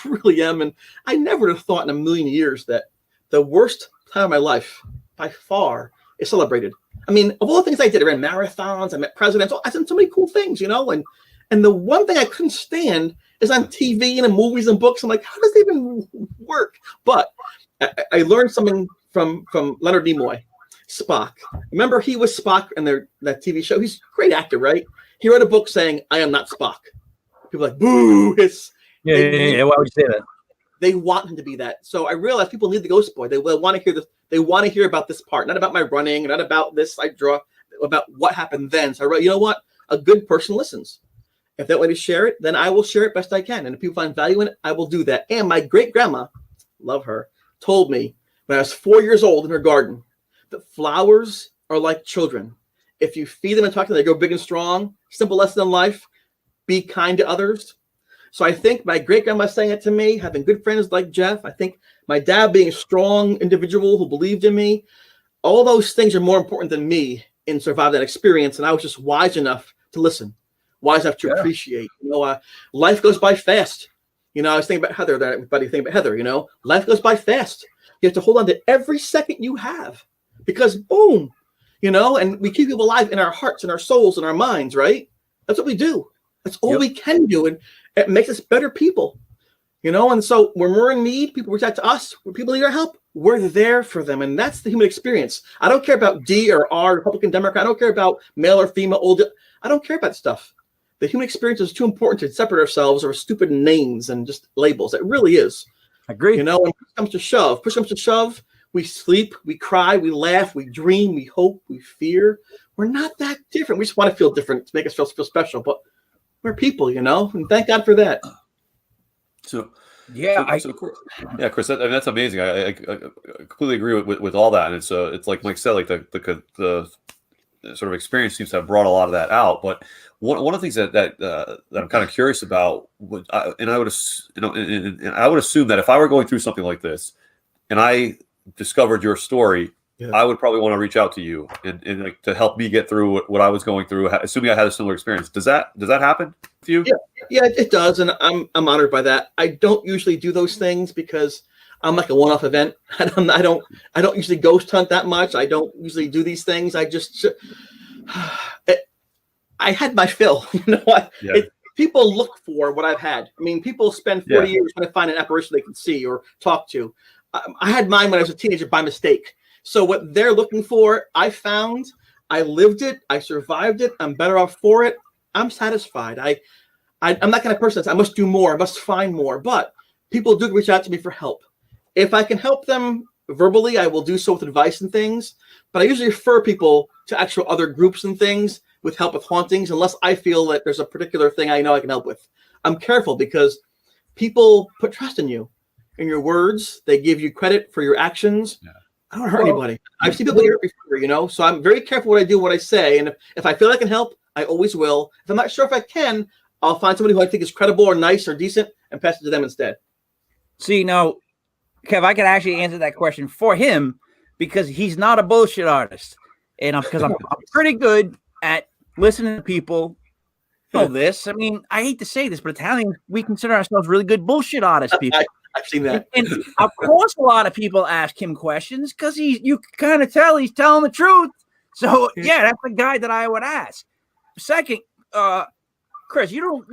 really am. And I never would have thought in a million years that the worst time of my life by far is celebrated. I mean, of all the things I did, I ran marathons, I met presidents, I did so many cool things, And the one thing I couldn't stand is on TV and in movies and books. I'm like, how does it even work? But I learned something from Leonard Nimoy, Spock. Remember, he was Spock in that TV show. He's a great actor, right? He wrote a book saying, I am not Spock. People are like, boo. Yeah. Why would you say that? They want him to be that. So I realized people need the ghost boy. They want to hear this. They want to hear about this part, not about my running, not about this I draw, about what happened then. So I wrote, you know what? A good person listens. If that way to share it, then I will share it best I can. And if people find value in it, I will do that. And my great-grandma, love her, told me when I was 4 years old in her garden that flowers are like children. If you feed them and talk to them, they grow big and strong. Simple lesson in life, be kind to others. So I think my great-grandma saying it to me, having good friends like Jeff, I think My dad being a strong individual who believed in me, all those things are more important than me in surviving that experience. And I was just wise enough to listen, wise enough to appreciate. Life goes by fast. I was thinking about Heather. Everybody think about Heather. Life goes by fast. You have to hold on to every second you have, because boom, and we keep people alive in our hearts and our souls and our minds, right? That's what we do. That's all we can do, and it makes us better people. And so when we're in need, people reach out to us. When people need our help, we're there for them, and that's the human experience. I don't care about D or R, Republican, Democrat. I don't care about male or female, old. I don't care about stuff. The human experience is too important to separate ourselves over stupid names and just labels. It really is. I agree. When push comes to shove, we sleep, we cry, we laugh, we dream, we hope, we fear. We're not that different. We just want to feel different to make us feel special, but we're people, and thank God for that. Chris, that's amazing. I completely agree with all that, and it's like Mike said, like the sort of experience seems to have brought a lot of that out. But one of the things that I'm kind of curious about, and I would assume that if I were going through something like this, and I discovered your story, I would probably want to reach out to you and like to help me get through what I was going through, assuming I had a similar experience. Does that happen with you? Yeah, it does, and I'm honored by that. I don't usually do those things because I'm like a one-off event. I don't usually ghost hunt that much. I don't usually do these things. I just I had my fill. People look for what I've had. I mean, people spend 40 years trying to find an apparition they can see or talk to. I had mine when I was a teenager by mistake. So what they're looking for, I found. I lived it. I survived it. I'm better off for it. I'm satisfied. I'm that kind of person. I must do more. I must find more. But people do reach out to me for help. If I can help them verbally, I will do so with advice and things. But I usually refer people to actual other groups and things with help with hauntings, unless I feel that there's a particular thing I know I can help with. I'm careful because people put trust in you, in your words. They give you credit for your actions. Yeah. I don't hurt anybody. I've seen people get hurt before, so I'm very careful what I do, what I say. And if I feel I can help, I always will. If I'm not sure if I can, I'll find somebody who I think is credible or nice or decent and pass it to them instead. See, now, Kev, I could actually answer that question for him because he's not a bullshit artist. And because I'm pretty good at listening to people. Know this. I mean, I hate to say this, but Italians, we consider ourselves really good bullshit artist people. I've seen that. And of course, a lot of people ask him questions because you kind of tell he's telling the truth. So yeah, that's the guy that I would ask. Second, Chris, you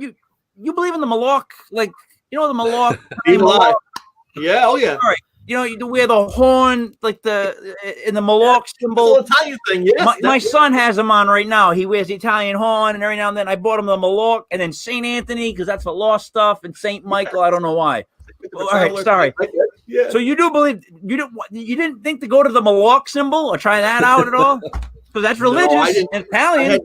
believe in the Moloch? Like, the Moloch? Yeah, oh yeah. All right. You wear the horn, like in the Moloch symbol. The Italian thing, yes. My son has them on right now. He wears the Italian horn, and every now and then I bought him the Moloch, and then St. Anthony, because that's for lost stuff, and St. Michael, I don't know why. All right, sorry. Yeah. So you do believe you didn't think to go to the Moloch symbol or try that out at all? Because that's religious and Italian.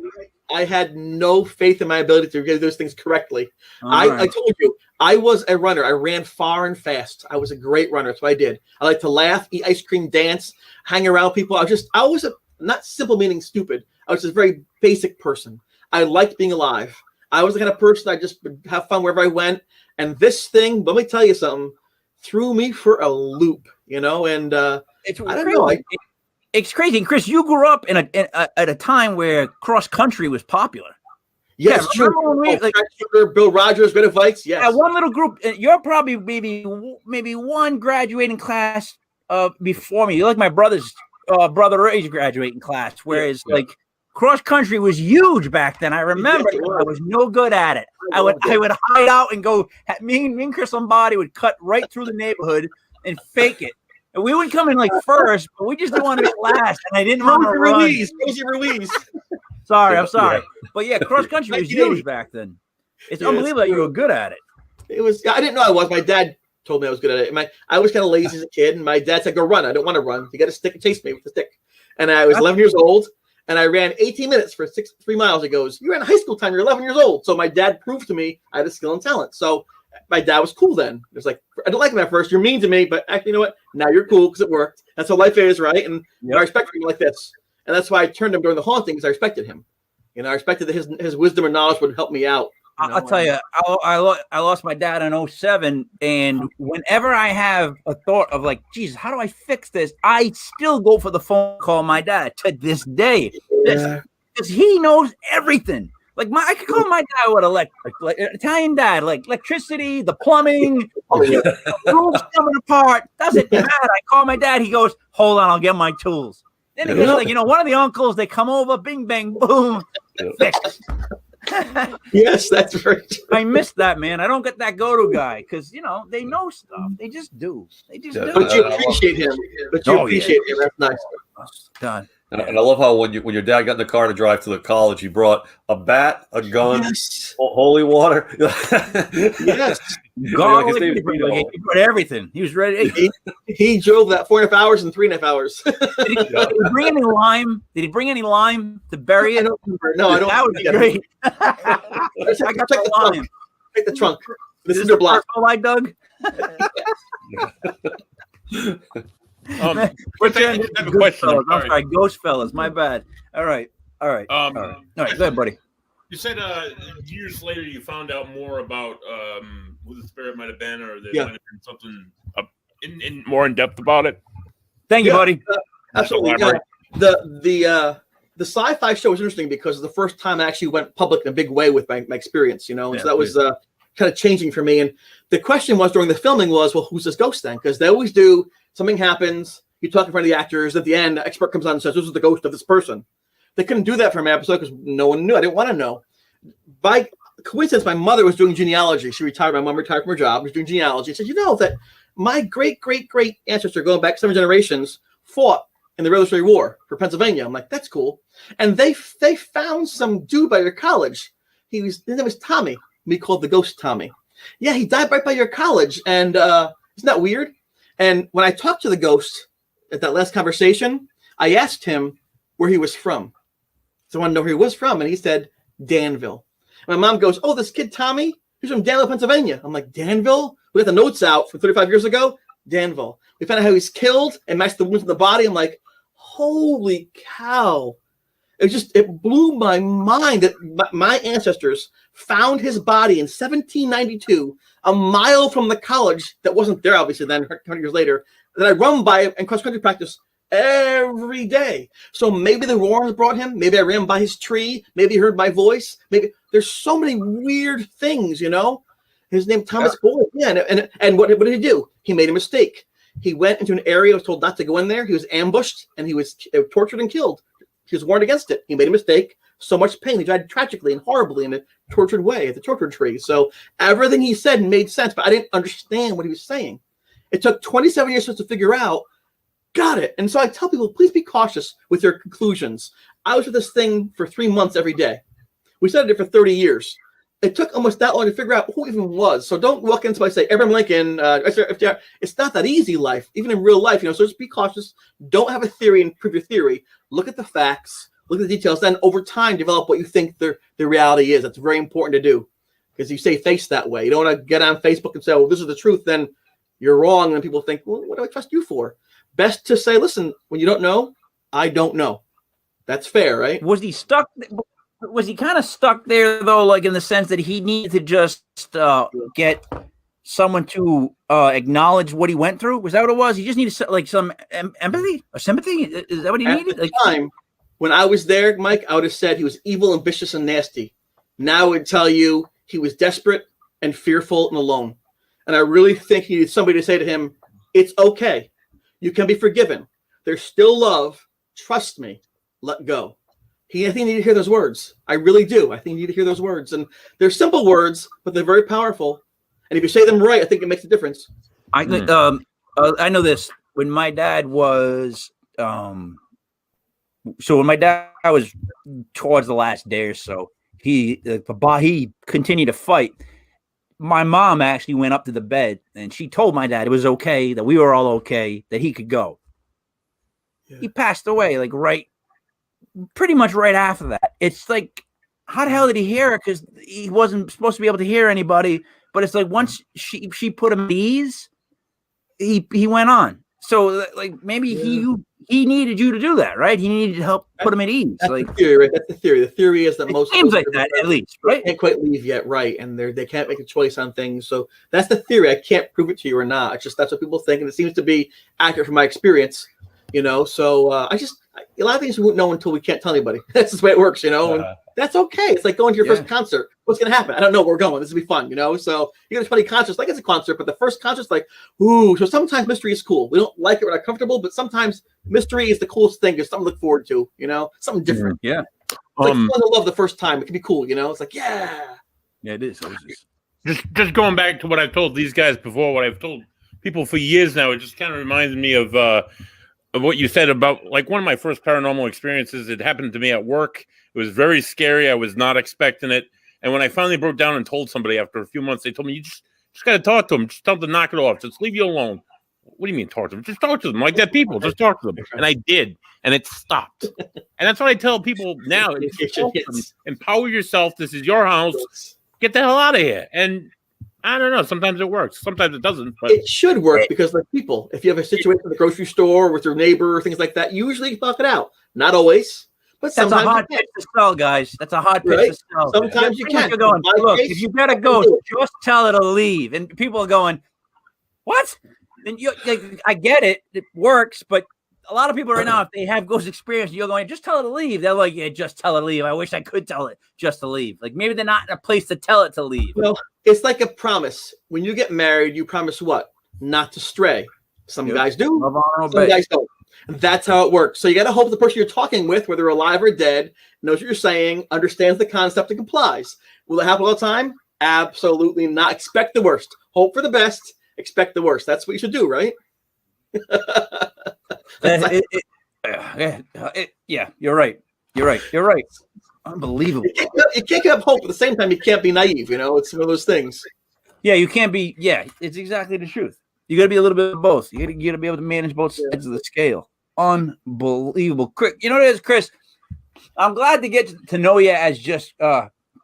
I had no faith in my ability to do those things correctly. I told you, I was a runner. I ran far and fast. I was a great runner. That's what I did. I like to laugh, eat ice cream, dance, hang around people. I was not simple meaning stupid. I was just a very basic person. I liked being alive. I was the kind of person I just would have fun wherever I went. And this thing, let me tell you something, threw me for a loop, and it's I don't know. It's crazy. And Chris, you grew up at a time where cross country was popular. Yes, true. Bill Rogers, Red Vikes. Yes. Yeah, one little group. You're probably maybe one graduating class before me. You're like my brother's brother is graduating class. Whereas like cross country was huge back then. I remember I was no good at it. I would hide out and go. Me and Chris Lombardi would cut right through the neighborhood and fake it. And we would come in like first, but we just didn't want to be last. And I didn't want to run. Easy release. Sorry, I'm sorry. Yeah. But yeah, cross country was huge back then. It's unbelievable that you were good at it. It was. I didn't know I was. My dad told me I was good at it. I was kind of lazy as a kid, and my dad said, "Go run." I don't want to run. You got a stick and chase me with the stick. And I was 11 years old, and I ran 18 minutes for 3 miles. He goes, "You ran high school time. You're 11 years old." So my dad proved to me I had a skill and talent. So my dad was cool then. It was like, I don't like him at first. You're mean to me, but actually, you know what? Now you're cool because it worked. That's how life is, right? And I respect him like this. And that's why I turned him during the haunting, because I respected him. I respected that his wisdom and knowledge would help me out. I'll tell you, I lost my dad in 07, and whenever I have a thought of like, Jesus, how do I fix this? I still go for the phone call my dad to this day. Because he knows everything. Like I could call my dad with like Italian dad, like electricity, the plumbing, rooms coming apart. Doesn't matter. I call my dad. He goes, "Hold on, I'll get my tools." Then he goes like, one of the uncles. They come over, bing bang boom, fixed. Yes, that's right. I miss that, man. I don't get that go-to guy because they know stuff. They just do. They just do. But you appreciate him. But you appreciate him. That's nice. Done. And I love how when your dad got in the car to drive to the college, he brought a bat, a gun, holy water. Yes. Garlic, he brought everything. He was ready. He drove that 4.5 hours in 3.5 hours. Did he bring any lime? Did he bring any lime to bury it? I don't remember. No, I don't. That would be great. I got the lime. Take the trunk. This is the block. I dug. Chris, I have a question. I'm sorry, ghost fellas. My bad. All right. All right. All right, go ahead, buddy. You said years later you found out more about who the spirit might have been, or there might have been something in more in depth about it. Thank you, buddy. Absolutely. The sci-fi show was interesting because the first time I actually went public in a big way with my experience, so that was kind of changing for me. And the question was during the filming was, well, who's this ghost then? Because they always do. Something happens, you talk in front of the actors. At the end, the expert comes on and says, "This is the ghost of this person." They couldn't do that for my episode because no one knew. I didn't want to know. By coincidence, my mother was doing genealogy. She retired. My mom retired from her job. Was doing genealogy. She said, that my great ancestor, going back 7 generations, fought in the Revolutionary War for Pennsylvania. I'm like, that's cool. And they found some dude by your college. His name was Tommy. We called the ghost Tommy. Yeah, he died right by your college. And isn't that weird? And when I talked to the ghost at that last conversation, I asked him where he was from. So I wanted to know where he was from. And he said, Danville. And my mom goes, "Oh, this kid, Tommy, he's from Danville, Pennsylvania." I'm like, Danville? We got the notes out from 35 years ago. Danville. We found out how he's killed and matched the wounds in the body. I'm like, holy cow. It blew my mind that my ancestors found his body in 1792, a mile from the college that wasn't there, obviously, then 20 years later, that I run by in cross-country practice every day. So maybe the Warrens brought him. Maybe I ran by his tree. Maybe he heard my voice. Maybe there's so many weird things, His name, Thomas Boyd. Yeah, and what did he do? He made a mistake. He went into an area, was told not to go in there. He was ambushed, and he was tortured and killed. He was warned against it. He made a mistake. So much pain. He died tragically and horribly in a tortured way at the torture tree. So everything he said made sense, but I didn't understand what he was saying. It took 27 years to figure out. Got it. And so I tell people, please be cautious with your conclusions. I was with this thing for 3 months every day. We studied it for 30 years. It took almost that long to figure out who even was. So don't walk in somebody say, Abraham Lincoln, FDR. It's not that easy, life, even in real life. So just be cautious. Don't have a theory and prove your theory. Look at the facts. Look at the details. Then over time, develop what you think the reality is. That's very important to do because you say face that way. You don't want to get on Facebook and say, well, this is the truth. Then you're wrong. And people think, well, what do I trust you for? Best to say, listen, when you don't know, I don't know. That's fair, right? Was he stuck? Was he kind of stuck there, though, like in the sense that he needed to just get someone to acknowledge what he went through? Was that what it was? He just needed like some empathy or sympathy? Is that what he needed? At the time, when I was there, Mike, I would have said he was evil, ambitious, and nasty. Now I would tell you he was desperate and fearful and alone. And I really think he needed somebody to say to him, it's okay. You can be forgiven. There's still love. Trust me. Let go. I think you need to hear those words. I really do. I think you need to hear those words. And they're simple words, but they're very powerful. And if you say them right, I think it makes a difference. I know this. When my dad was when my dad was towards the last day or so, he continued to fight. My mom actually went up to the bed and she told my dad it was okay, that we were all okay, that he could go. Yeah. He passed away pretty much right after that. It's like, how the hell did he hear it? Because he wasn't supposed to be able to hear anybody. But it's like once she put him at ease, he went on. So like maybe he needed you to do that, right? He needed to help put him at ease. That's like the theory, right? That's the theory. The theory is that most seems like that at least, right? Can't quite leave yet, right? And they can't make a choice on things. So that's the theory. I can't prove it to you or not. It's just that's what people think, and it seems to be accurate from my experience. So a lot of things we won't know until we can't tell anybody. That's the way it works, and that's okay. It's like going to your first concert. What's going to happen? I don't know where we're going. This will be fun, So you go to 20 concerts, like it's a concert, but the first concert's like, ooh. So sometimes mystery is cool. We don't like it, we're not comfortable, but sometimes mystery is the coolest thing. It's something to look forward to, something different. Yeah. Like fun to love the first time. It can be cool, It's like, yeah. Yeah, it is. Just going back to what I've told these guys before, what I've told people for years now, it just kind of reminds me of what you said about like one of my first paranormal experiences. It happened to me at work. It was very scary. I was not expecting it. And when I finally broke down and told somebody after a few months, they told me, you just got to talk to them. Just tell them to knock it off. Just leave you alone. What do you mean talk to them? Just talk to them like that people. Just talk to them. And I did. And it stopped. And that's what I tell people now. Empower yourself. This is your house. Get the hell out of here. And I don't know. Sometimes it works. Sometimes it doesn't. But it should work because like people, if you have a situation in the grocery store with your neighbor or things like that, usually you talk it out. Not always. But that's a hard pitch to sell, guys. That's a hard pitch to sell. Sometimes you can. You're going, look, if you gotta go, just tell her to leave. And people are going, what? And I get it. It works, but a lot of people right now, if they have ghost experience, you're going, just tell her to leave. They're like, yeah, just tell her to leave. I wish I could tell it just to leave. Like maybe they're not in a place to tell it to leave. Well, it's like a promise. When you get married, you promise what? Not to stray. Some guys do. Some guys don't. And that's how it works. So you got to hope the person you're talking with, whether alive or dead, knows what you're saying, understands the concept, and complies. Will it happen all the time? Absolutely not. Expect the worst. Hope for the best. Expect the worst. That's what you should do, right? Yeah, you're right. You're right. Unbelievable. You can't give up hope. At the same time, you can't be naive. It's one of those things. Yeah, you can't be. Yeah, it's exactly the truth. You got to be a little bit of both. You got to be able to manage both sides of the scale. Unbelievable. Chris, you know what it is, Chris? I'm glad to get to know you as just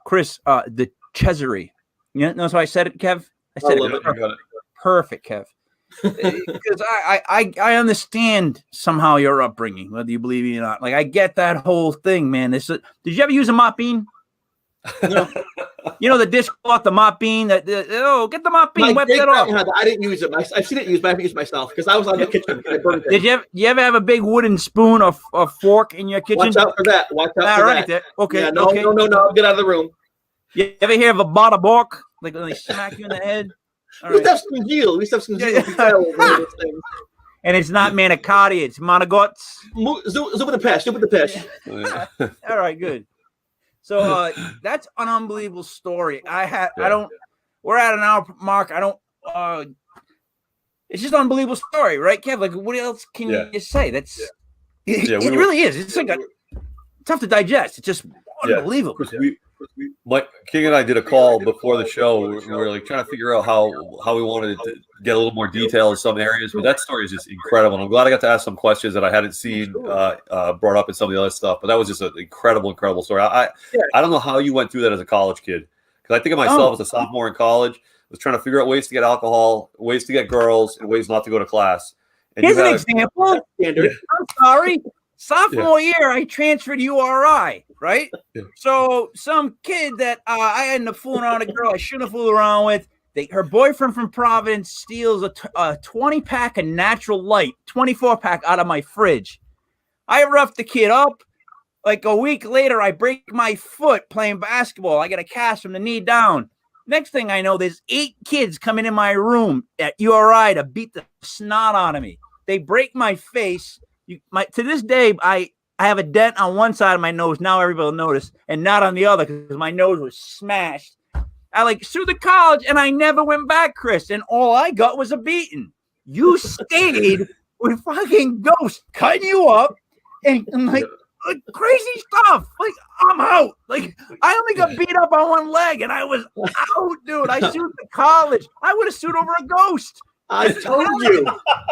Chris DiCesare. You know how I said it, Kev? I said it perfect, Kev. Because I understand somehow your upbringing, whether you believe it or not. Like I get that whole thing, man. Did you ever use a mop bean? No. The dishcloth, the mop bean. Get the mop bean, wipe that off. I didn't use it. I've seen it used, but I haven't used it myself because I was on the kitchen. Did you ever have a big wooden spoon or fork in your kitchen? Watch out for that. That. Okay. Yeah, no. Get out of the room. You ever hear of a bada bork? Like when they smack you in the head? We used to have some deal. And it's not manicotti, it's monogots. Zoom the pesh. All right, good. So that's an unbelievable story. We're at an hour mark. It's just an unbelievable story, right, Kev? Like what else can you say? It really is. It's like tough to digest. It's just unbelievable. King and I did a call before the show. We were like trying to figure out how we wanted to get a little more detail in some areas, but that story is just incredible. And I'm glad I got to ask some questions that I hadn't seen brought up in some of the other stuff. But that was just an incredible story. I don't know how you went through that as a college kid, because I think of myself as a sophomore in college, was trying to figure out ways to get alcohol, ways to get girls, and ways not to go to class. And here's an example. I'm sorry. Sophomore year, I transferred URI, right? Yeah. So some kid that I ended up fooling around a girl I shouldn't have fooled around with. Her boyfriend from Providence steals a 20-pack of Natural Light, 24-pack out of my fridge. I roughed the kid up. Like a week later, I break my foot playing basketball. I get a cast from the knee down. Next thing I know, there's 8 kids coming in my room at URI to beat the snot out of me. They break my face. To this day, I have a dent on one side of my nose. Now everybody will notice, and not on the other because my nose was smashed. I sued the college, and I never went back, Chris. And all I got was a beating. You stayed with fucking ghosts cutting you up and crazy stuff. I'm out. I only got beat up on one leg, and I was out, dude. I sued the college. I would have sued over a ghost. I told you,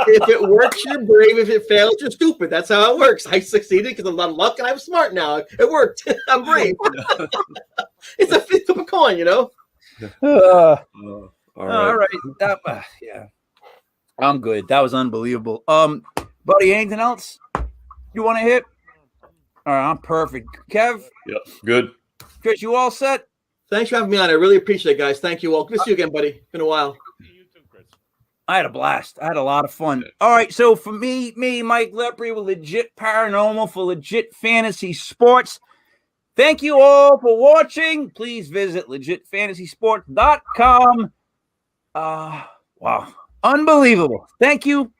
if it works, you're brave. If it fails, you're stupid. That's how it works. I succeeded because of luck, and I'm smart now. It worked. I'm brave. It's a flip of a coin, all right. All right. Yeah. I'm good. That was unbelievable. Buddy, anything else you want to hit? All right, I'm perfect. Kev? Yep, good. Chris, you all set? Thanks for having me on. I really appreciate it, guys. Thank you all. Good to see you again, buddy. Been a while. I had a blast. I had a lot of fun. All right, so for me, Mike Lepre with Legit Paranormal for Legit Fantasy Sports. Thank you all for watching. Please visit legitfantasysports.com. Wow. Unbelievable. Thank you.